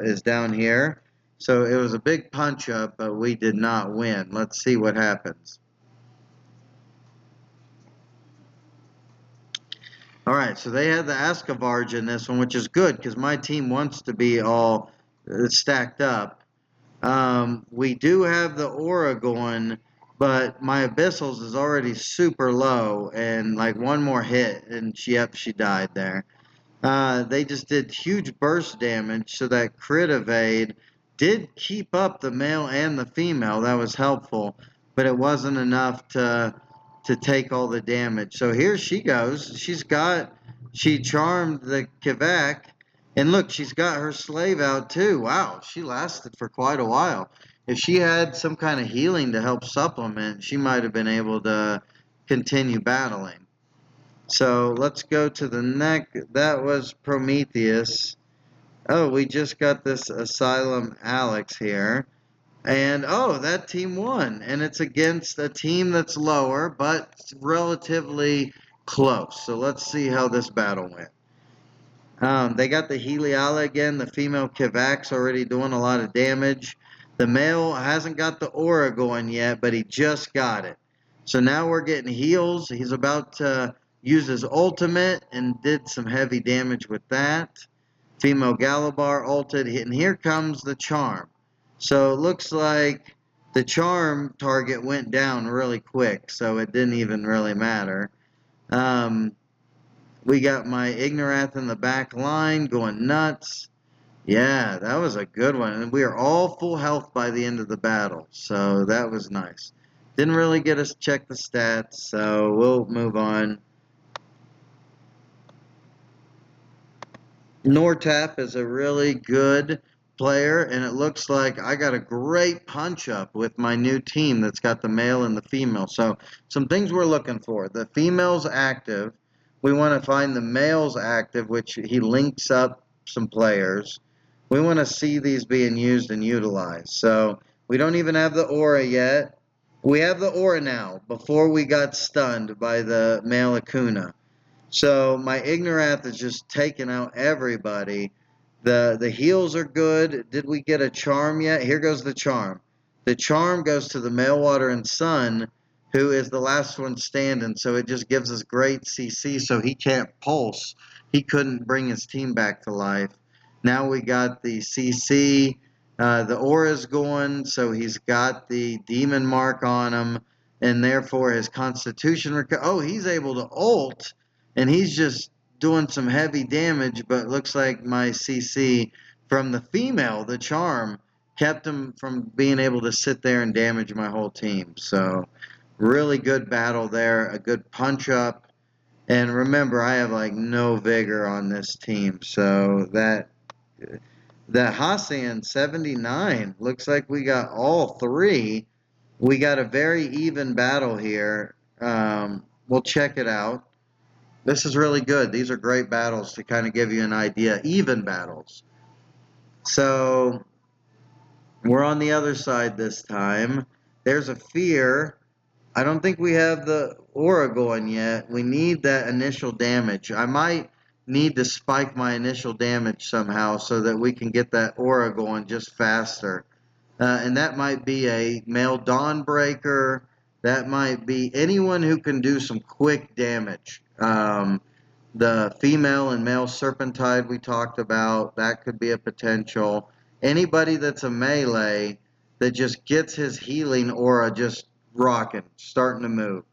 is down here. So it was a big punch-up, but we did not win. Let's see what happens. All right, so they had the Ascavarge in this one, which is good because my team wants to be all stacked up. We do have the Aura going, but my Abyssals is already super low, and like one more hit, and she died there. They just did huge burst damage, so that crit evade did keep up the male and the female. That was helpful, but it wasn't enough to take all the damage. So here she goes. She charmed the Kivak, and look, she's got her slave out too. Wow, she lasted for quite a while. If she had some kind of healing to help supplement, she might have been able to continue battling. So let's go to the neck. That was Prometheus. Oh, we just got this Asylum Alex here. And oh, that team won. And it's against a team that's lower, but relatively close. So let's see how this battle went. They got the Heliala again. The female Kivak's already doing a lot of damage. The male hasn't got the aura going yet, but he just got it. So now we're getting heals. He's about to use his ultimate and did some heavy damage with that. Female Galabar ulted, and here comes the charm. So it looks like the charm target went down really quick, so it didn't even really matter. We got my Ignorath in the back line going nuts. Yeah, that was a good one. And we are all full health by the end of the battle, so that was nice. Didn't really get us check the stats, so we'll move on. Nortap is a really good player, and it looks like I got a great punch-up with my new team that's got the male and the female. So some things we're looking for. The female's active. We want to find the male's active, which he links up some players. We want to see these being used and utilized. So we don't even have the aura yet. We have the aura now, before we got stunned by the male Akuna. So my Ignorath is just taking out everybody. The heals are good. Did we get a charm yet? Here goes the charm. The charm goes to the Mailwater and Sun, who is the last one standing. So it just gives us great CC, so he can't pulse. He couldn't bring his team back to life. Now we got the CC. The aura's going, so he's got the demon mark on him, and therefore his constitution. Oh, he's able to ult. And he's just doing some heavy damage, but looks like my CC from the female, the charm, kept him from being able to sit there and damage my whole team. So really good battle there, a good punch up. And remember, I have like no vigor on this team. So that Hassan 79 looks like we got all three. We got a very even battle here. We'll check it out. This is really good. These are great battles to kind of give you an idea. Even battles. So we're on the other side this time. There's a fear. I don't think we have the aura going yet. We need that initial damage. I might need to spike my initial damage somehow so that we can get that aura going just faster. And that might be a male Dawnbreaker. That might be anyone who can do some quick damage. The female and male Serpentide we talked about, that could be a potential. Anybody that's a melee that just gets his healing aura just rocking, starting to move.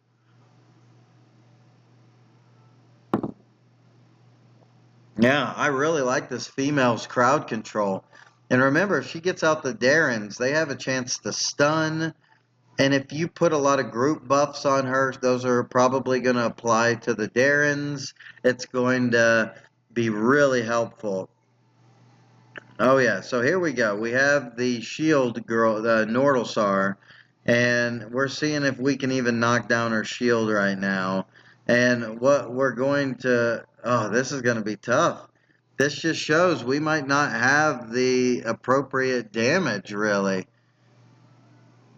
Yeah, I really like this female's crowd control. And remember, if she gets out the Darrens, they have a chance to stun. And if you put a lot of group buffs on her, those are probably going to apply to the Darrens. It's going to be really helpful. Oh yeah, so here we go. We have the shield girl, the Nordalsar, and we're seeing if we can even knock down her shield right now. And what we're going to, oh, this is going to be tough. This just shows we might not have the appropriate damage, really.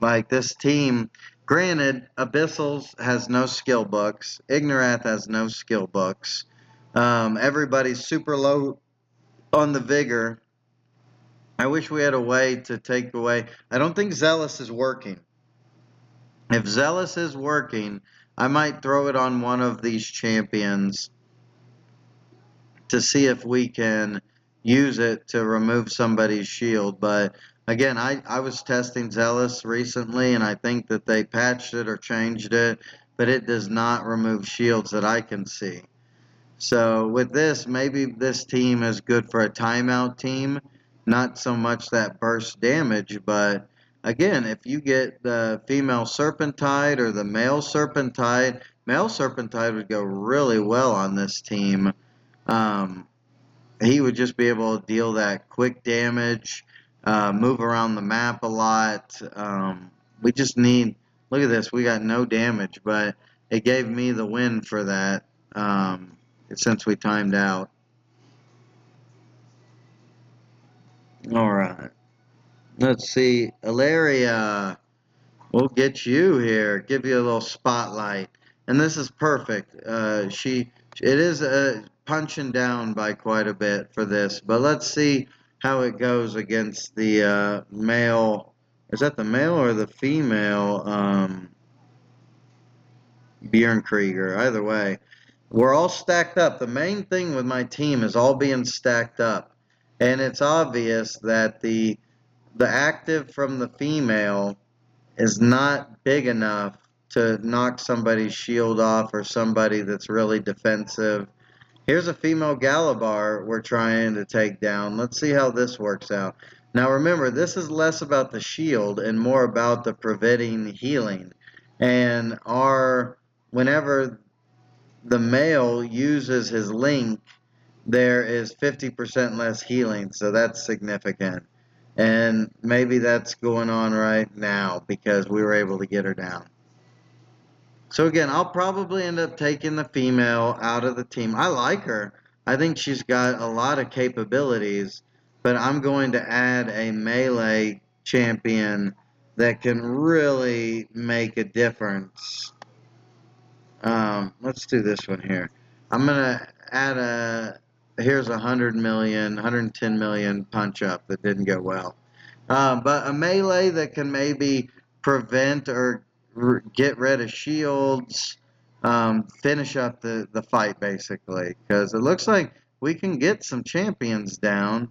Like this team, granted, Abyssals has no skill books. Ignorath has no skill books. Everybody's super low on the vigor. I wish we had a way to take away. I don't think Zealous is working. If Zealous is working, I might throw it on one of these champions to see if we can use it to remove somebody's shield. But again, I was testing Zealous recently, and I think that they patched it or changed it, but it does not remove shields that I can see. So with this, maybe this team is good for a timeout team. not so much that burst damage, but again, if you get the female Serpentide or the male Serpentide would go really well on this team. Um, he would just be able to deal that quick damage, move around the map a lot. We just need, look at this, we got no damage, but it gave me the win for that since we timed out. All right. Let's see. Ilaria, we'll get you here, give you a little spotlight. And this is perfect. It is punching down by quite a bit for this, but let's see how it goes against the male. Is that the male or the female Bjorn Krieger? Either way, we're all stacked up. The main thing with my team is all being stacked up. And it's obvious that the active from the female is not big enough to knock somebody's shield off or somebody that's really defensive. Here's a female Galabar we're trying to take down. Let's see how this works out. Now remember, this is less about the shield and more about the preventing healing. And whenever the male uses his link, there is 50% less healing, so that's significant. And maybe that's going on right now because we were able to get her down. So again, I'll probably end up taking the female out of the team. I like her. I think she's got a lot of capabilities, but I'm going to add a melee champion that can really make a difference. Let's do this one here. I'm going to add here's 100 million, 110 million punch up that didn't go well. But a melee that can maybe prevent or get rid of shields, finish up the fight basically. Because it looks like we can get some champions down.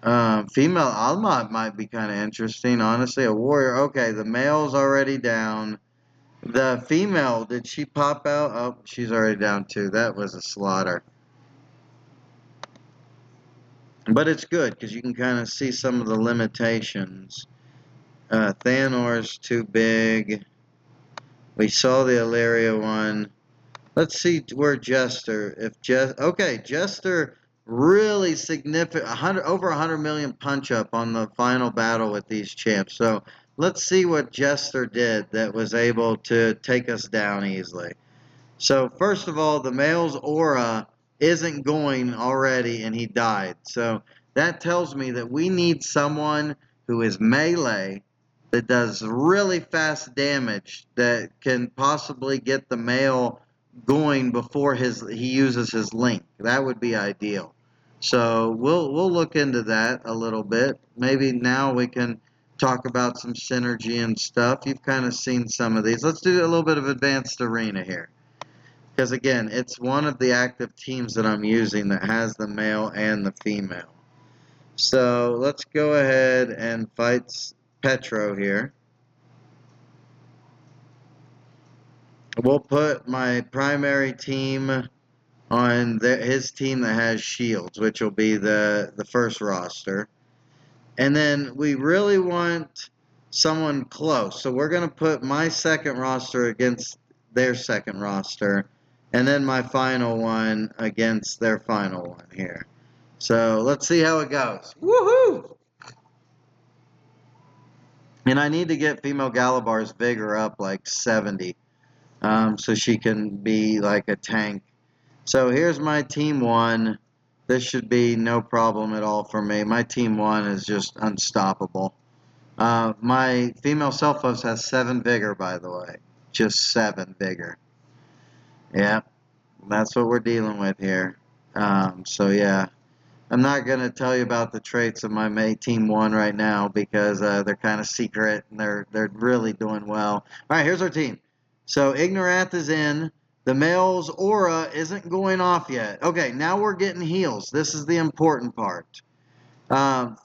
Female Alma might be kind of interesting, honestly. A warrior. Okay, the male's already down. The female, did she pop out? Oh, she's already down too. That was a slaughter. But it's good because you can kind of see some of the limitations. Thanor's too big. We saw the Ilaria one. Let's see where Jester. Okay, Jester really significant. Over 100 million punch up on the final battle with these champs. So let's see what Jester did that was able to take us down easily. So first of all, the male's aura isn't going already, and he died. So that tells me that we need someone who is melee that does really fast damage that can possibly get the male going before he uses his link. That would be ideal. So we'll look into that a little bit. Maybe now we can talk about some synergy and stuff. You've kind of seen some of these. Let's do a little bit of advanced arena here. Because again, it's one of the active teams that I'm using that has the male and the female. So let's go ahead and fight Petro here. We'll put my primary team on his team that has shields, which will be the first roster. And then we really want someone close. So we're going to put my second roster against their second roster. And then my final one against their final one here. So let's see how it goes. Woohoo! And I need to get female Galabar's vigor up like 70. So she can be like a tank. So here's my team one. This should be no problem at all for me. My team one is just unstoppable. My female Selphos has 7 vigor, by the way. Just 7 vigor. Yeah, that's what we're dealing with here. So yeah, I'm not going to tell you about the traits of my team one right now because they're kind of secret and they're really doing well. All right, here's our team. So Ignorath is in. The male's aura isn't going off yet. Okay, now we're getting heals. This is the important part.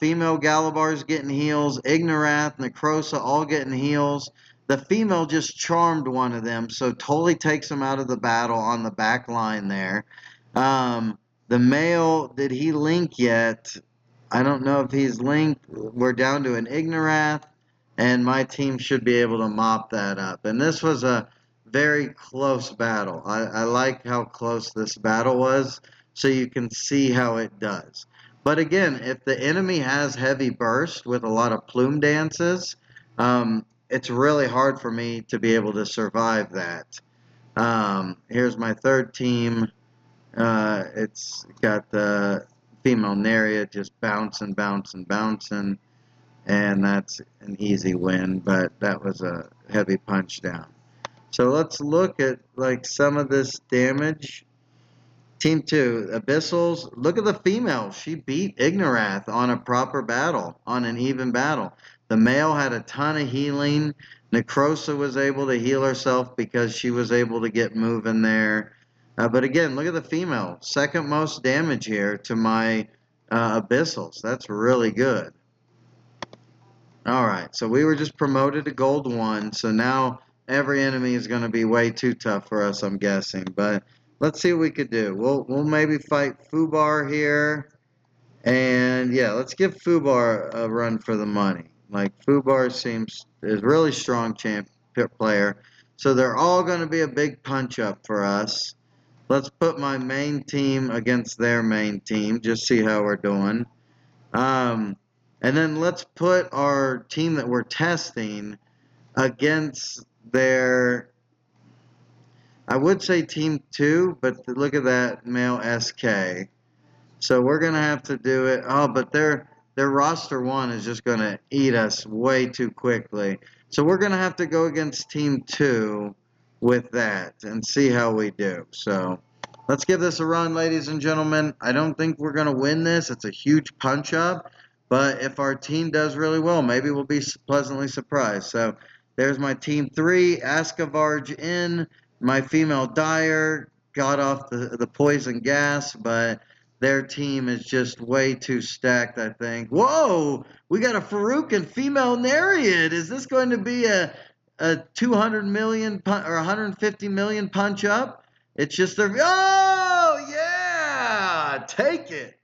Female Galabar's getting heals. Ignorath, Necrosa, all getting heals. The female just charmed one of them, so totally takes him out of the battle on the back line there. The male, did he link yet? I don't know if he's linked. We're down to an Ignorath, and my team should be able to mop that up. And this was a very close battle. I like how close this battle was, so you can see how it does. But again, if the enemy has heavy burst with a lot of plume dances, it's really hard for me to be able to survive that. Here's my third team. It's got the female Neria just bouncing, bouncing, bouncing, and that's an easy win, but that was a heavy punch down. So let's look at like some of this damage. Team 2, Abyssals. Look at the female. She beat Ignorath on a proper battle, on an even battle. The male had a ton of healing. Necrosa was able to heal herself because she was able to get moving there. But again, look at the female. Second most damage here to my Abyssals. That's really good. Alright, so we were just promoted to Gold 1, so now every enemy is going to be way too tough for us, I'm guessing. But let's see what we could do. We'll maybe fight Fubar here. And yeah, let's give Fubar a run for the money. Like, Fubar is really strong player. So they're all going to be a big punch-up for us. Let's put my main team against their main team, just see how we're doing. And then let's put our team that we're testing against their, I would say team 2, but look at that male SK. So we're going to have to do it. Oh, but their roster 1 is just going to eat us way too quickly. So we're going to have to go against team 2 with that and see how we do. So let's give this a run, ladies and gentlemen. I don't think we're going to win this. It's a huge punch-up. But if our team does really well, maybe we'll be pleasantly surprised. So there's my team 3. Askavarge in. My female Dire got off the poison gas, but their team is just way too stacked, I think. Whoa! We got a Farouk and female Nereid. Is this going to be a 200 million or 150 million punch up? It's just their... Oh, yeah! Take it!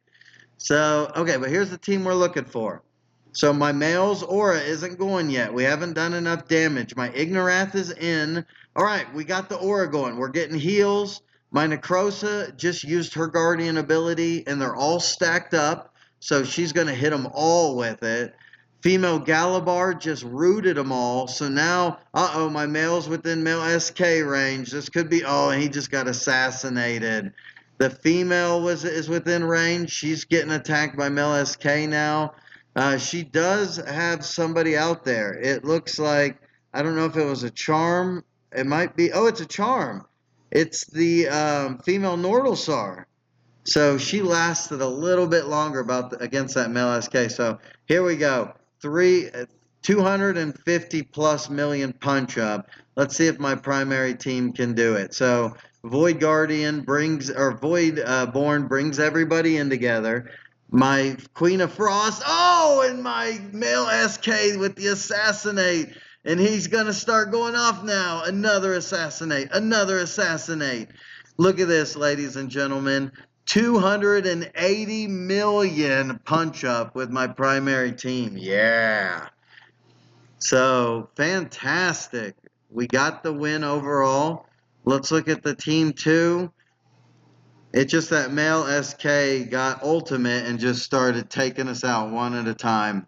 So, okay, but here's the team we're looking for. So my male's aura isn't going yet. We haven't done enough damage. My Ignorath is in. All right, we got the aura going. We're getting heals. My Necrosa just used her Guardian ability, and they're all stacked up, so she's going to hit them all with it. Female Galabar just rooted them all, so now, uh-oh, my male's within male SK range. This could be, oh, and he just got assassinated. The female is within range. She's getting attacked by male SK now. She does have somebody out there. It looks like, I don't know if it was a charm. It might be, oh, it's a charm. It's the female Nordalsar. So she lasted a little bit longer against that male SK. So here we go. 250 plus million punch up. Let's see if my primary team can do it. So Void Guardian Void Born brings everybody in together. My Queen of Frost. Oh, and my male SK with the assassinate. And he's going to start going off now. Another assassinate. Another assassinate. Look at this, ladies and gentlemen. 280 million punch up with my primary team. Yeah. So, fantastic. We got the win overall. Let's look at the team 2. It's just that male SK got ultimate and just started taking us out one at a time.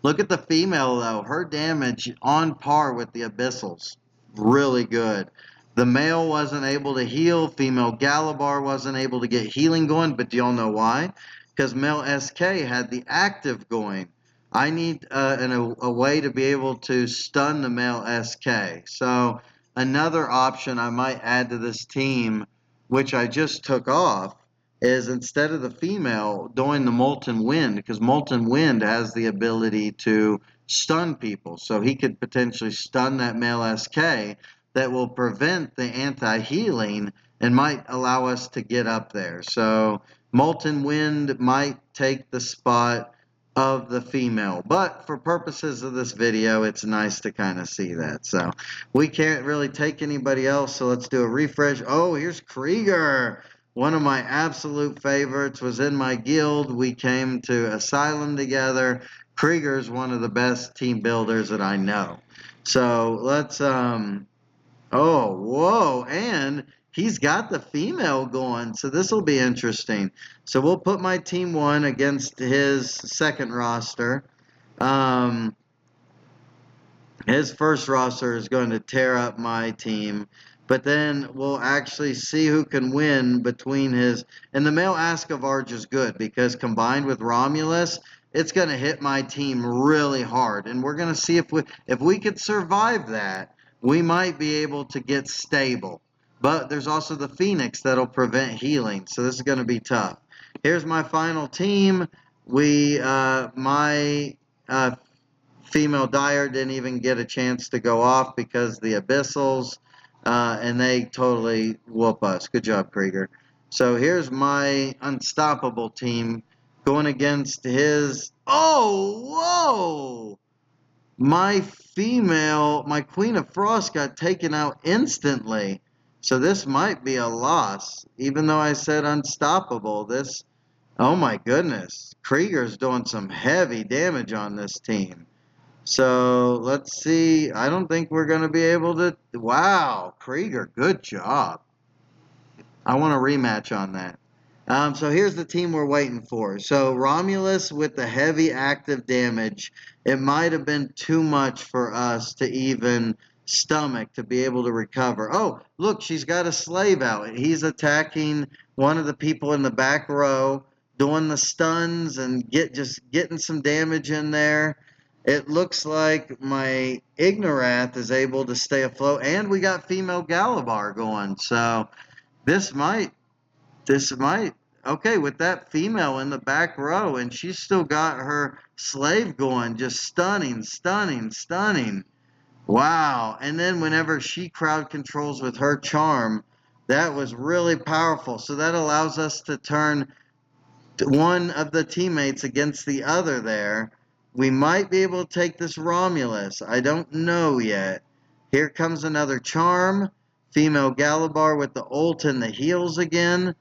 Look at the female, though. Her damage on par with the Abyssals. Really good. The male wasn't able to heal. Female Galabar wasn't able to get healing going. But do y'all know why? Because male SK had the active going. I need a way to be able to stun the male SK. So another option I might add to this team, which I just took off, is instead of the female doing the Molten Wind, because Molten Wind has the ability to stun people. So he could potentially stun that male SK that will prevent the anti-healing and might allow us to get up there. So Molten Wind might take the spot of the female. But for purposes of this video, it's nice to kind of see that. So we can't really take anybody else, so let's do a refresh. Oh, here's Krieger. one of my absolute favorites, was in my guild. We came to Asylum together. Krieger's one of the best team builders that I know. So let's oh, whoa, and he's got the female going, so this will be interesting. So we'll put my team 1 against his second roster. Um, his first roster is going to tear up my team, but then we'll actually see who can win between his. And the male Ascavarge is good because combined with Romulus, it's going to hit my team really hard, and we're going to see if we could survive that, we might be able to get stable. But there's also the Phoenix that'll prevent healing, so this is going to be tough. Here's my final team. My female Dire didn't even get a chance to go off because the Abyssals, and they totally whoop us. Good job, Krieger. So here's my unstoppable team going against his. Oh, whoa! My Queen of Frost got taken out instantly. So this might be a loss, even though I said unstoppable. Oh my goodness. Krieger's doing some heavy damage on this team. So let's see. I don't think we're going to be able to. Wow, Krieger, good job. I want a rematch on that. So here's the team we're waiting for. So Romulus with the heavy active damage, it might have been too much for us to even stomach to be able to recover. Oh, look, she's got a slave out. He's attacking one of the people in the back row, doing the stuns and just getting some damage in there. It looks like my Ignorath is able to stay afloat, and we got female Galabar going. So this might this might okay with that female in the back row, and she's still got her slave going, just stunning, stunning, stunning. Wow. And then whenever she crowd controls with her charm, that was really powerful. So that allows us to turn one of the teammates against the other there. We might be able to take this Romulus. I don't know yet. Here comes another charm. Female Galabar with the ult and the heals again.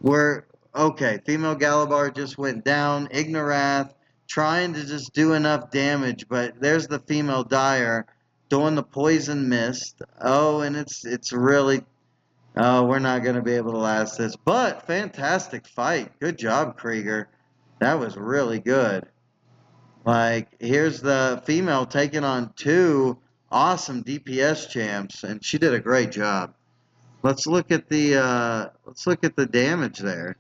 Okay, female Galabar just went down. Ignorath trying to just do enough damage, but there's the female Dire doing the poison mist. Oh, and it's really. Oh, we're not going to be able to last this. But fantastic fight. Good job, Krieger. That was really good. Like, here's the female taking on two awesome DPS champs, and she did a great job. Let's look at the damage there.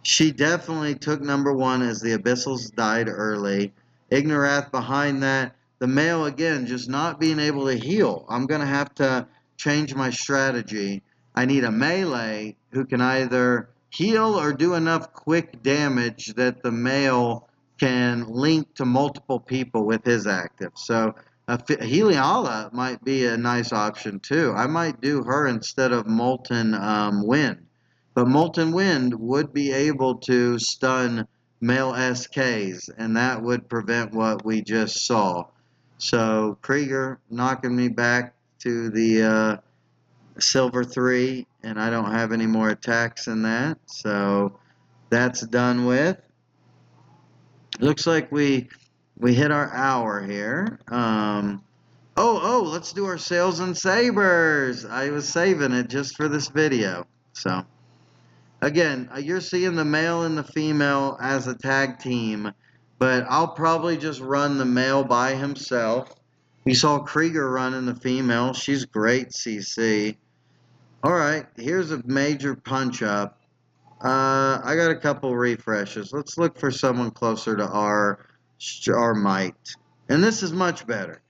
She definitely took number one as the Abyssals died early. Ignorath behind that. The male, again, just not being able to heal. I'm going to have to change my strategy. I need a melee who can either heal or do enough quick damage that the male can link to multiple people with his active. So Heliala might be a nice option too. I might do her instead of Molten Wind. But Molten Wind would be able to stun male SKs, and that would prevent what we just saw. So Krieger knocking me back to the silver 3, and I don't have any more attacks in that. So that's done with. Looks like we hit our hour here. Let's do our Sails and Sabers. I was saving it just for this video. So. Again, you're seeing the male and the female as a tag team, but I'll probably just run the male by himself. You saw Krieger running the female. She's great, CC. All right, here's a major punch-up. I got a couple refreshes. Let's look for someone closer to our might. And this is much better.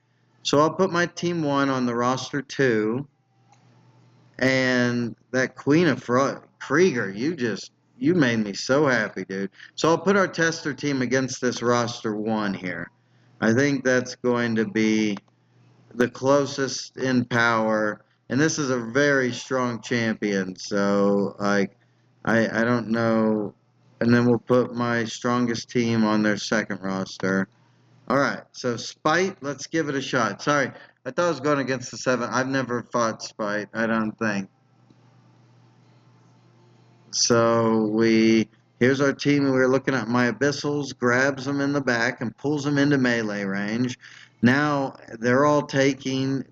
So I'll put my team 1 on the roster 2. And that Queen of Krieger, you made me so happy, dude. So I'll put our tester team against this roster 1 here. I think that's going to be the closest in power. And this is a very strong champion. So, like, I don't know. And then we'll put my strongest team on their second roster. All right, so Spite, let's give it a shot. Sorry, I thought I was going against the 7. I've never fought Spite, I don't think. So here's our team. We were looking at my abyssals, grabs them in the back and pulls them into melee range. Now they're getting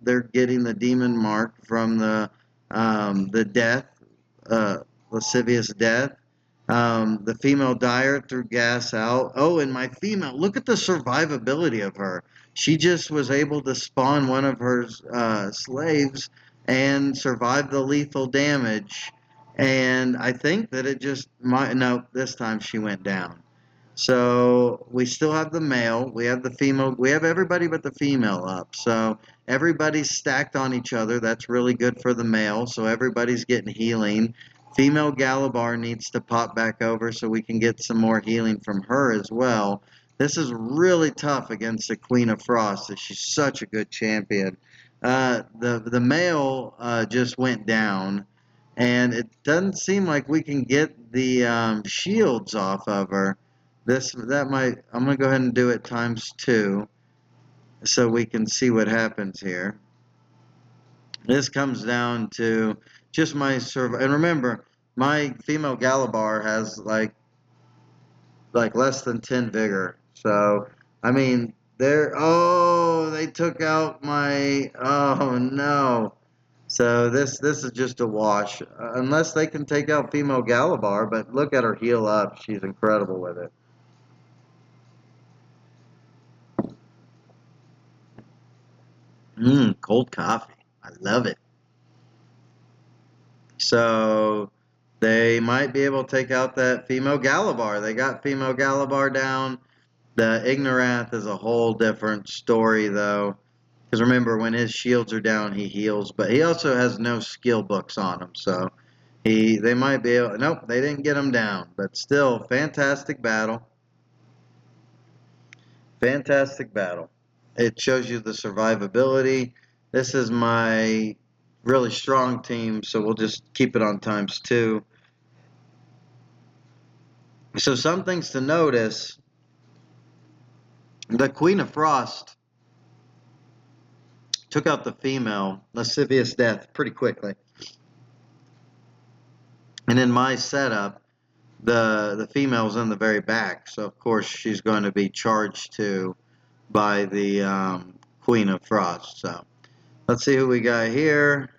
the demon mark from the death, uh, lascivious death. The female dire threw gas out. Oh, and my female, look at the survivability of her. She just was able to spawn one of her slaves and survive the lethal damage. And I think that it just might, no, this time she went down. So we still have the male, we have the female, we have everybody but the female up. So everybody's stacked on each other. That's really good for the male. So everybody's getting healing. Female Galabar needs to pop back over so we can get some more healing from her as well. This is really tough against the Queen of Frost. She's such a good champion. The male just went down, and it doesn't seem like we can get the shields off of her. I'm gonna go ahead and do it ×2 so we can see what happens here. This comes down to just my survival. And remember, my female Galabar has like less than 10 vigor. So, I mean, oh, they took out my, oh no. So this is just a wash. Unless they can take out female Galabar, but look at her heal up. She's incredible with it. Cold coffee. I love it. So they might be able to take out that female Galabar. They got female Galabar down. The Ignorath is a whole different story, though. Because remember, when his shields are down, he heals. But he also has no skill books on him. So they might be able... Nope, they didn't get him down. But still, fantastic battle. Fantastic battle. It shows you the survivability. This is my really strong team, so we'll just keep it on ×2. So some things to notice. The Queen of Frost took out the female, Lascivious Death, pretty quickly. And in my setup, the female's in the very back, so of course she's going to be charged to by the Queen of Frost. So let's see who we got here.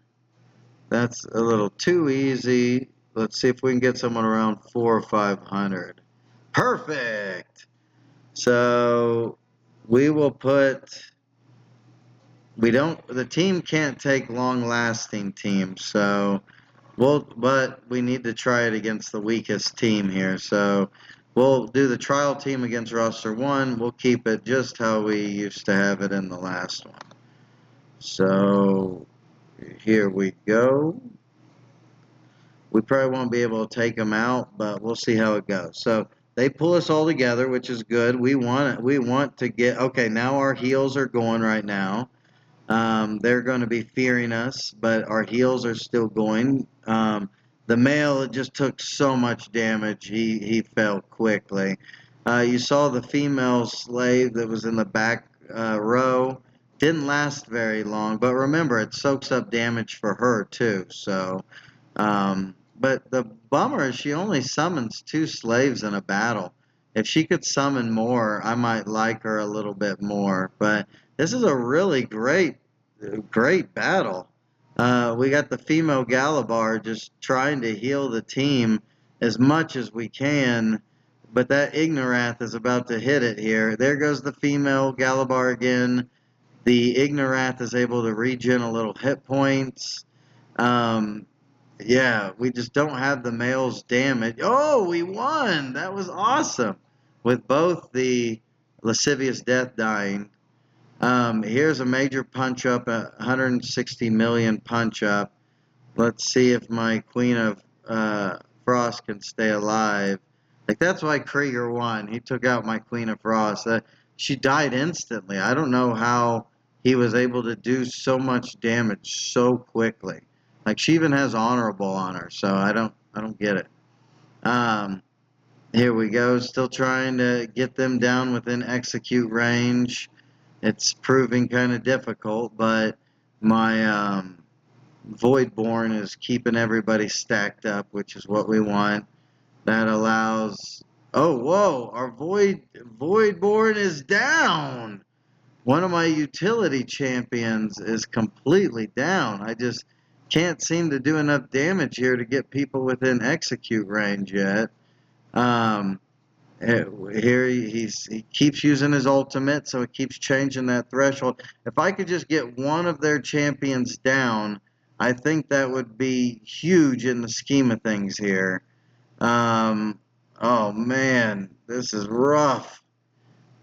That's a little too easy. Let's see if we can get someone around 400 or 500. Perfect! So we will put... the team can't take long-lasting teams, so but we need to try it against the weakest team here. So we'll do the trial team against roster 1. We'll keep it just how we used to have it in the last one. So here we go. We probably won't be able to take them out, but we'll see how it goes. So they pull us all together, which is good. We want to get... Okay, now our heals are going right now. They're going to be fearing us, but our heals are still going. The male, it just took so much damage. He fell quickly. You saw the female slave that was in the back row. Didn't last very long, but remember, it soaks up damage for her too. So, but the bummer is she only summons 2 slaves in a battle. If she could summon more, I might like her a little bit more. But this is a really great battle. We got the female Galabar just trying to heal the team as much as we can, but that Ignorath is about to hit it here. There goes the female Galabar again. The Ignorath is able to regen a little hit points. Yeah, we just don't have the male's damage. Oh, we won! That was awesome. With both the Lascivious Death dying. Here's a major punch up, a 160 million punch up. Let's see if my Queen of Frost can stay alive. Like, that's why Krieger won. He took out my Queen of Frost. She died instantly. I don't know how he was able to do so much damage so quickly. Like, she even has honorable on her, so I don't get it. Here we go. Still trying to get them down within execute range. It's proving kind of difficult, but my Voidborn is keeping everybody stacked up, which is what we want. That allows... Oh, whoa! Our Voidborn is down! One of my utility champions is completely down. I just can't seem to do enough damage here to get people within execute range yet. Um, Here he keeps using his ultimate, so it keeps changing that threshold. If I could just get one of their champions down, I think that would be huge in the scheme of things here. Oh man, this is rough.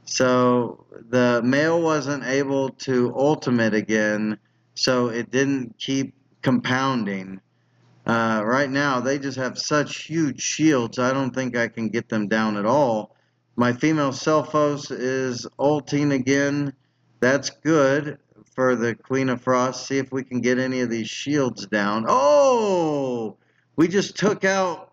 So the male wasn't able to ultimate again, so it didn't keep compounding. Right now, they just have such huge shields, I don't think I can get them down at all. My female Selphos is ulting again. That's good for the Queen of Frost. See if we can get any of these shields down. Oh! We just took out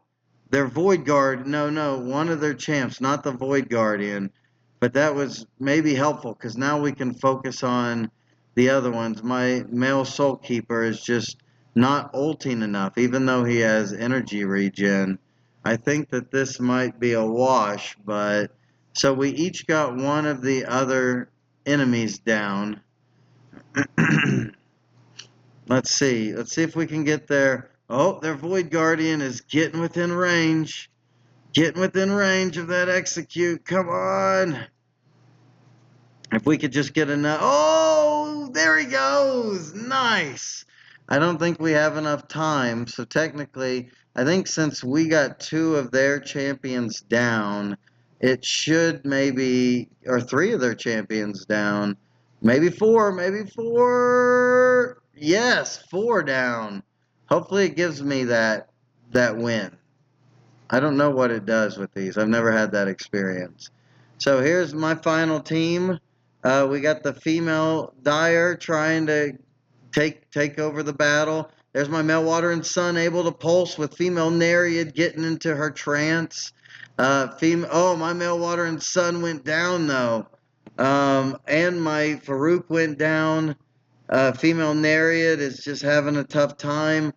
their Void Guard. No, one of their champs, not the Void Guardian. But that was maybe helpful, because now we can focus on the other ones. My male Soul Keeper is just not ulting enough, even though he has energy regen. I think that this might be a wash, but so we each got one of the other enemies down. Let's see if we can get there. Oh, their Void Guardian is getting within range. Getting within range of that execute. Come on. If we could just get enough. Oh, there he goes. Nice. I don't think we have enough time. So technically, I think since we got two of their champions down, it should maybe, or three of their champions down. Maybe four. Maybe four. Yes, four down. Hopefully it gives me that win. I don't know what it does with these. I've never had that experience. So here's my final team. We got the female Dire trying to take over the battle. There's my Meltwater and Sun able to pulse with female Nereid getting into her trance. Oh, my Meltwater and Sun went down though. And my Farouk went down. Female Nereid is just having a tough time.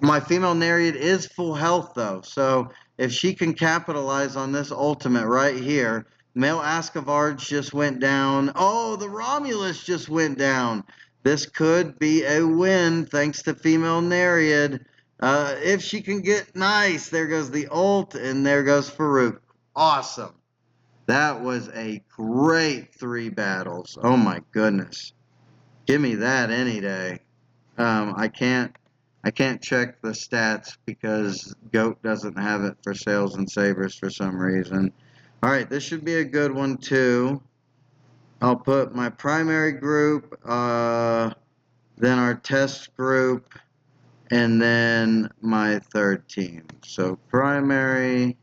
My female Nereid is full health though, so if she can capitalize on this ultimate right here, male Ascavards just went down. Oh, the Romulus just went down. This could be a win thanks to female Nereid. If she can get nice, there goes the ult, and there goes Farouk. Awesome. That was a great 3 battles. Oh my goodness. Give me that any day. I can't check the stats because GOAT doesn't have it for sales and savers for some reason. All right, this should be a good one too. I'll put my primary group, then our test group, and then my third team. So primary,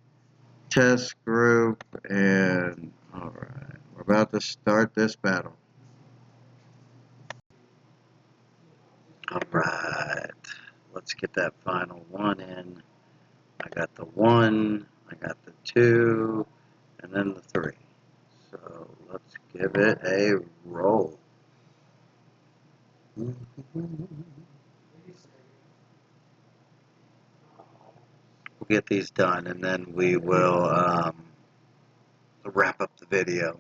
test group, and all right, we're about to start this battle. All right, let's get that final one in. I got the 1, I got the 2, and then the 3. So let's give it a roll. We'll get these done, and then we will wrap up the video.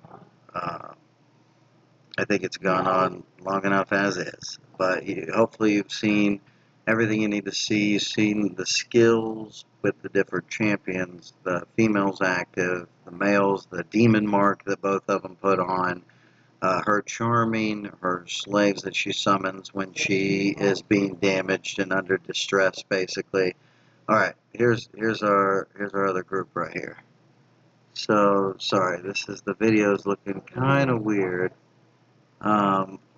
I think it's gone on long enough as is, but hopefully you've seen everything you need to see. You've seen the skills with the different champions, the females active, the males, the demon mark that both of them put on, her charming, her slaves that she summons when she is being damaged and under distress, basically. All right, here's our other group right here. So sorry, the video's looking kind of weird.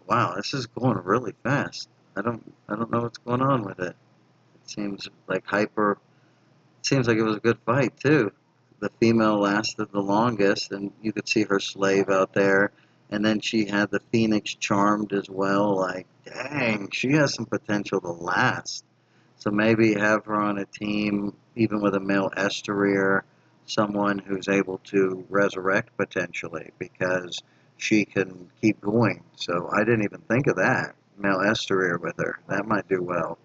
Wow, this is going really fast. I don't know what's going on with it. It seems like hyper. It seems like it was a good fight too. The female lasted the longest, and you could see her slave out there. And then she had the Phoenix charmed as well. Like, dang, she has some potential to last. So maybe have her on a team, even with a male Esterier, someone who's able to resurrect potentially, because she can keep going. So I didn't even think of that. male estuary with her. That might do well.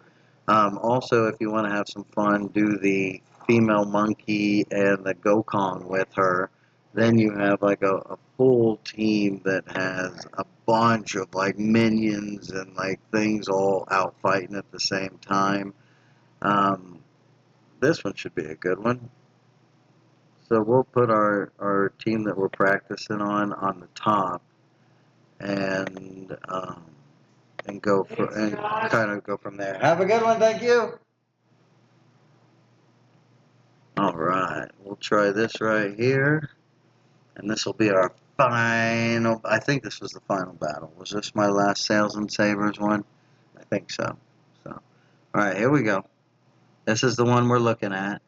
Also, if you want to have some fun, do the female monkey and the Gokong with her. Then you have like a full team that has a bunch of like minions and like things all out fighting at the same time. Um, this one should be a good one. So we'll put our team that we're practicing on the top and go for and kind of go from there. Have a good one, thank you. All right, we'll try this right here, and this will be our final. I think this was the final battle. Was this my last Sails and Sabers one? I think so. So, all right, here we go. This is the one we're looking at.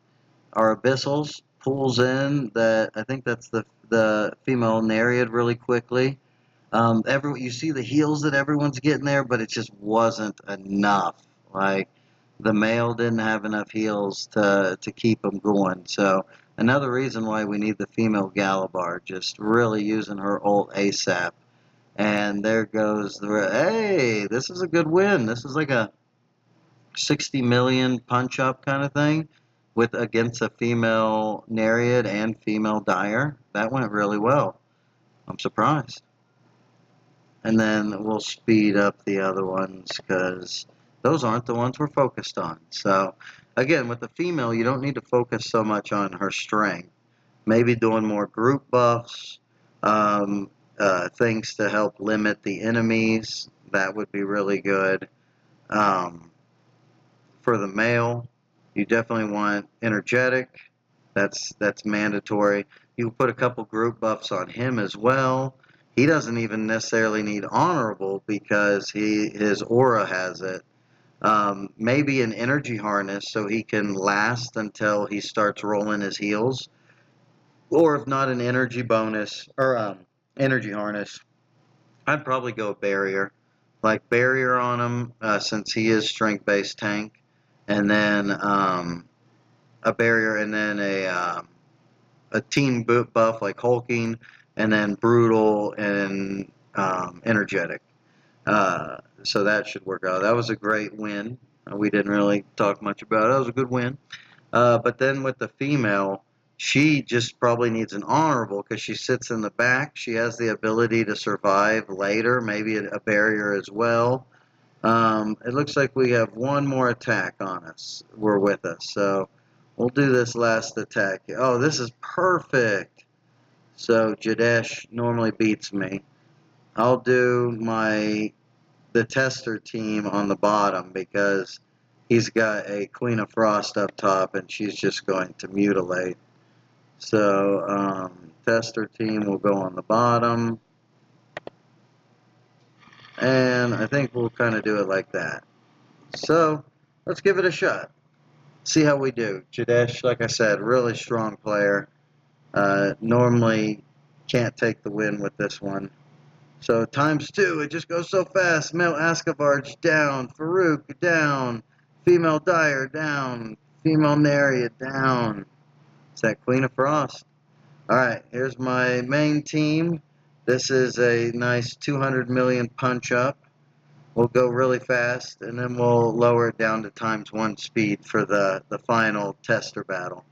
Our Abyssals pulls in that. I think that's the female Nereid really quickly. You see the heals that everyone's getting there, but it just wasn't enough. Like the male didn't have enough heals to keep them going. So another reason why we need the female Galabar, just really using her ult ASAP. And there goes hey, this is a good win. This is like a 60 million punch up kind of thing with against a female Nereid and female Dire. That went really well. I'm surprised. And then we'll speed up the other ones because those aren't the ones we're focused on. So again, with the female, you don't need to focus so much on her strength. Maybe doing more group buffs, things to help limit the enemies. That would be really good. For the male, you definitely want energetic. That's mandatory. You put a couple group buffs on him as well. He doesn't even necessarily need honorable because his aura has it. Maybe an energy harness so he can last until he starts rolling his heals. Or if not an energy bonus or energy harness, I'd probably go barrier. Like barrier on him since he is strength based tank, and then a barrier, and then a team boot buff like hulking, and then brutal and energetic. So that should work out. That was a great win. We didn't really talk much about it. That was a good win. But then with the female, she just probably needs an honorable because she sits in the back. She has the ability to survive later, maybe a barrier as well. It looks like we have one more attack on us. We're with us. So we'll do this last attack. Oh, this is perfect. So Jadesh normally beats me. I'll do the tester team on the bottom because he's got a Queen of Frost up top and she's just going to mutilate. So tester team will go on the bottom. And I think we'll kind of do it like that. So let's give it a shot. See how we do. Jadesh, like I said, really strong player. Normally can't take the win with this one. So ×2, it just goes so fast. Male Ascavarge down, Farouk down, female Dire down, female Nereid down. It's that Queen of Frost. Alright, here's my main team. This is a nice 200 million punch up. We'll go really fast, and then we'll lower it down to ×1 speed for the final tester battle.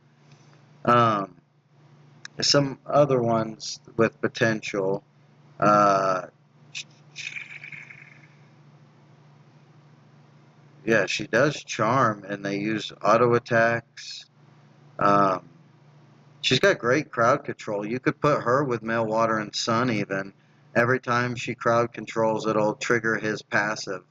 Some other ones with potential. Yeah, she does charm, and they use auto attacks. Um, she's got great crowd control. You could put her with Male Water and Sun even. Every time she crowd controls, it'll trigger his passive,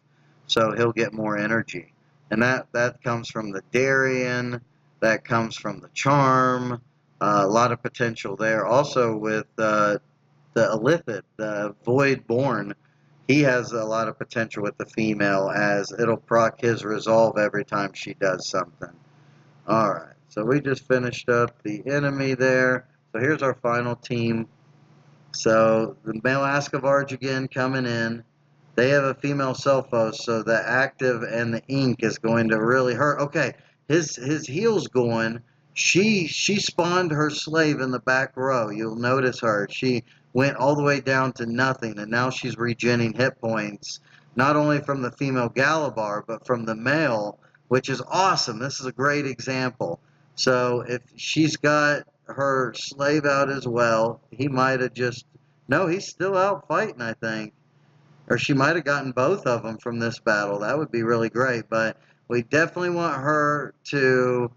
so he'll get more energy. And that comes from the Darien, that comes from the charm. A lot of potential there. Also with the Lithas, the Void Born, he has a lot of potential with the female as it'll proc his resolve every time she does something. Alright, so we just finished up the enemy there. So here's our final team. So the male Ascavarge again coming in. They have a female Selphos, so the active and the ink is going to really hurt. Okay, his heel's going. She spawned her slave in the back row. You'll notice her. She went all the way down to nothing, and now she's regenning hit points. not only from the female Galabar, but from the male, which is awesome. This is a great example. So if she's got her slave out as well, he might have just, no, he's still out fighting, I think. Or she might have gotten both of them from this battle. That would be really great. But we definitely want her to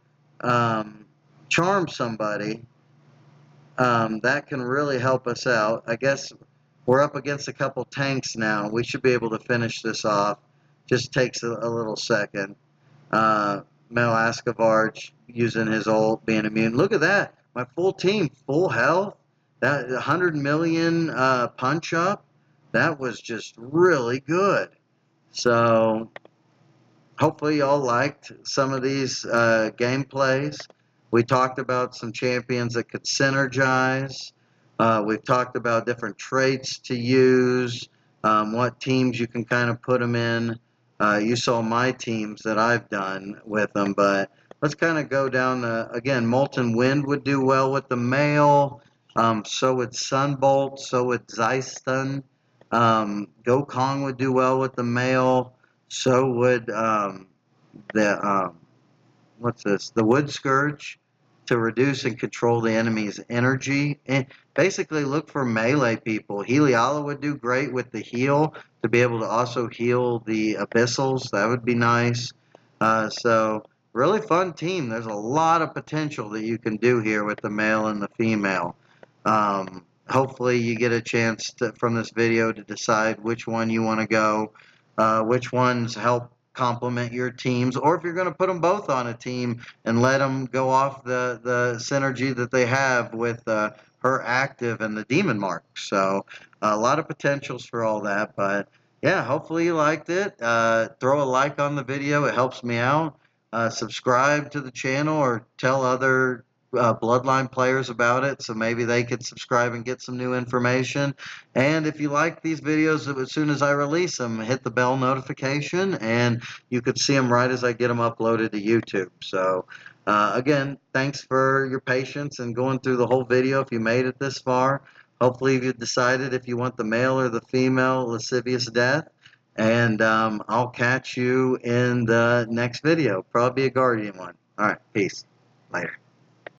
charm somebody. That can really help us out. I guess we're up against a couple tanks now. We should be able to finish this off. Just takes a little second. Mel Ascavarge using his ult, being immune. Look at that. My full team, full health. That 100 million punch up, that was just really good. So hopefully y'all liked some of these gameplays. We talked about some champions that could synergize. We've talked about different traits to use, what teams you can kind of put them in. You saw my teams that I've done with them, but let's kind of go down, again, Molten Wind would do well with the male, so would Sunbolt, so would Zeiston. Gokong would do well with the male, so would the what's this? The Wood Scourge, to reduce and control the enemy's energy. And basically look for melee people. Heliala would do great with the heal, to be able to also heal the Abyssals. That would be nice. So really fun team. There's a lot of potential that you can do here with the male and the female. Hopefully you get a chance from this video to decide which one you want to go, which ones help complement your teams, or if you're going to put them both on a team and let them go off the synergy that they have with her active and the demon mark. So a lot of potentials for all that. But yeah, hopefully you liked it. Throw a like on the video. It helps me out. Subscribe to the channel, or tell other Bloodline players about it, so maybe they could subscribe and get some new information. And if you like these videos, as soon as I release them, hit the bell notification, and you could see them right as I get them uploaded to YouTube. So again, thanks for your patience and going through the whole video if you made it this far. Hopefully you've decided if you want the male or the female Lascivious Death. And I'll catch you in the next video. Probably a Guardian one. All right, peace. Later.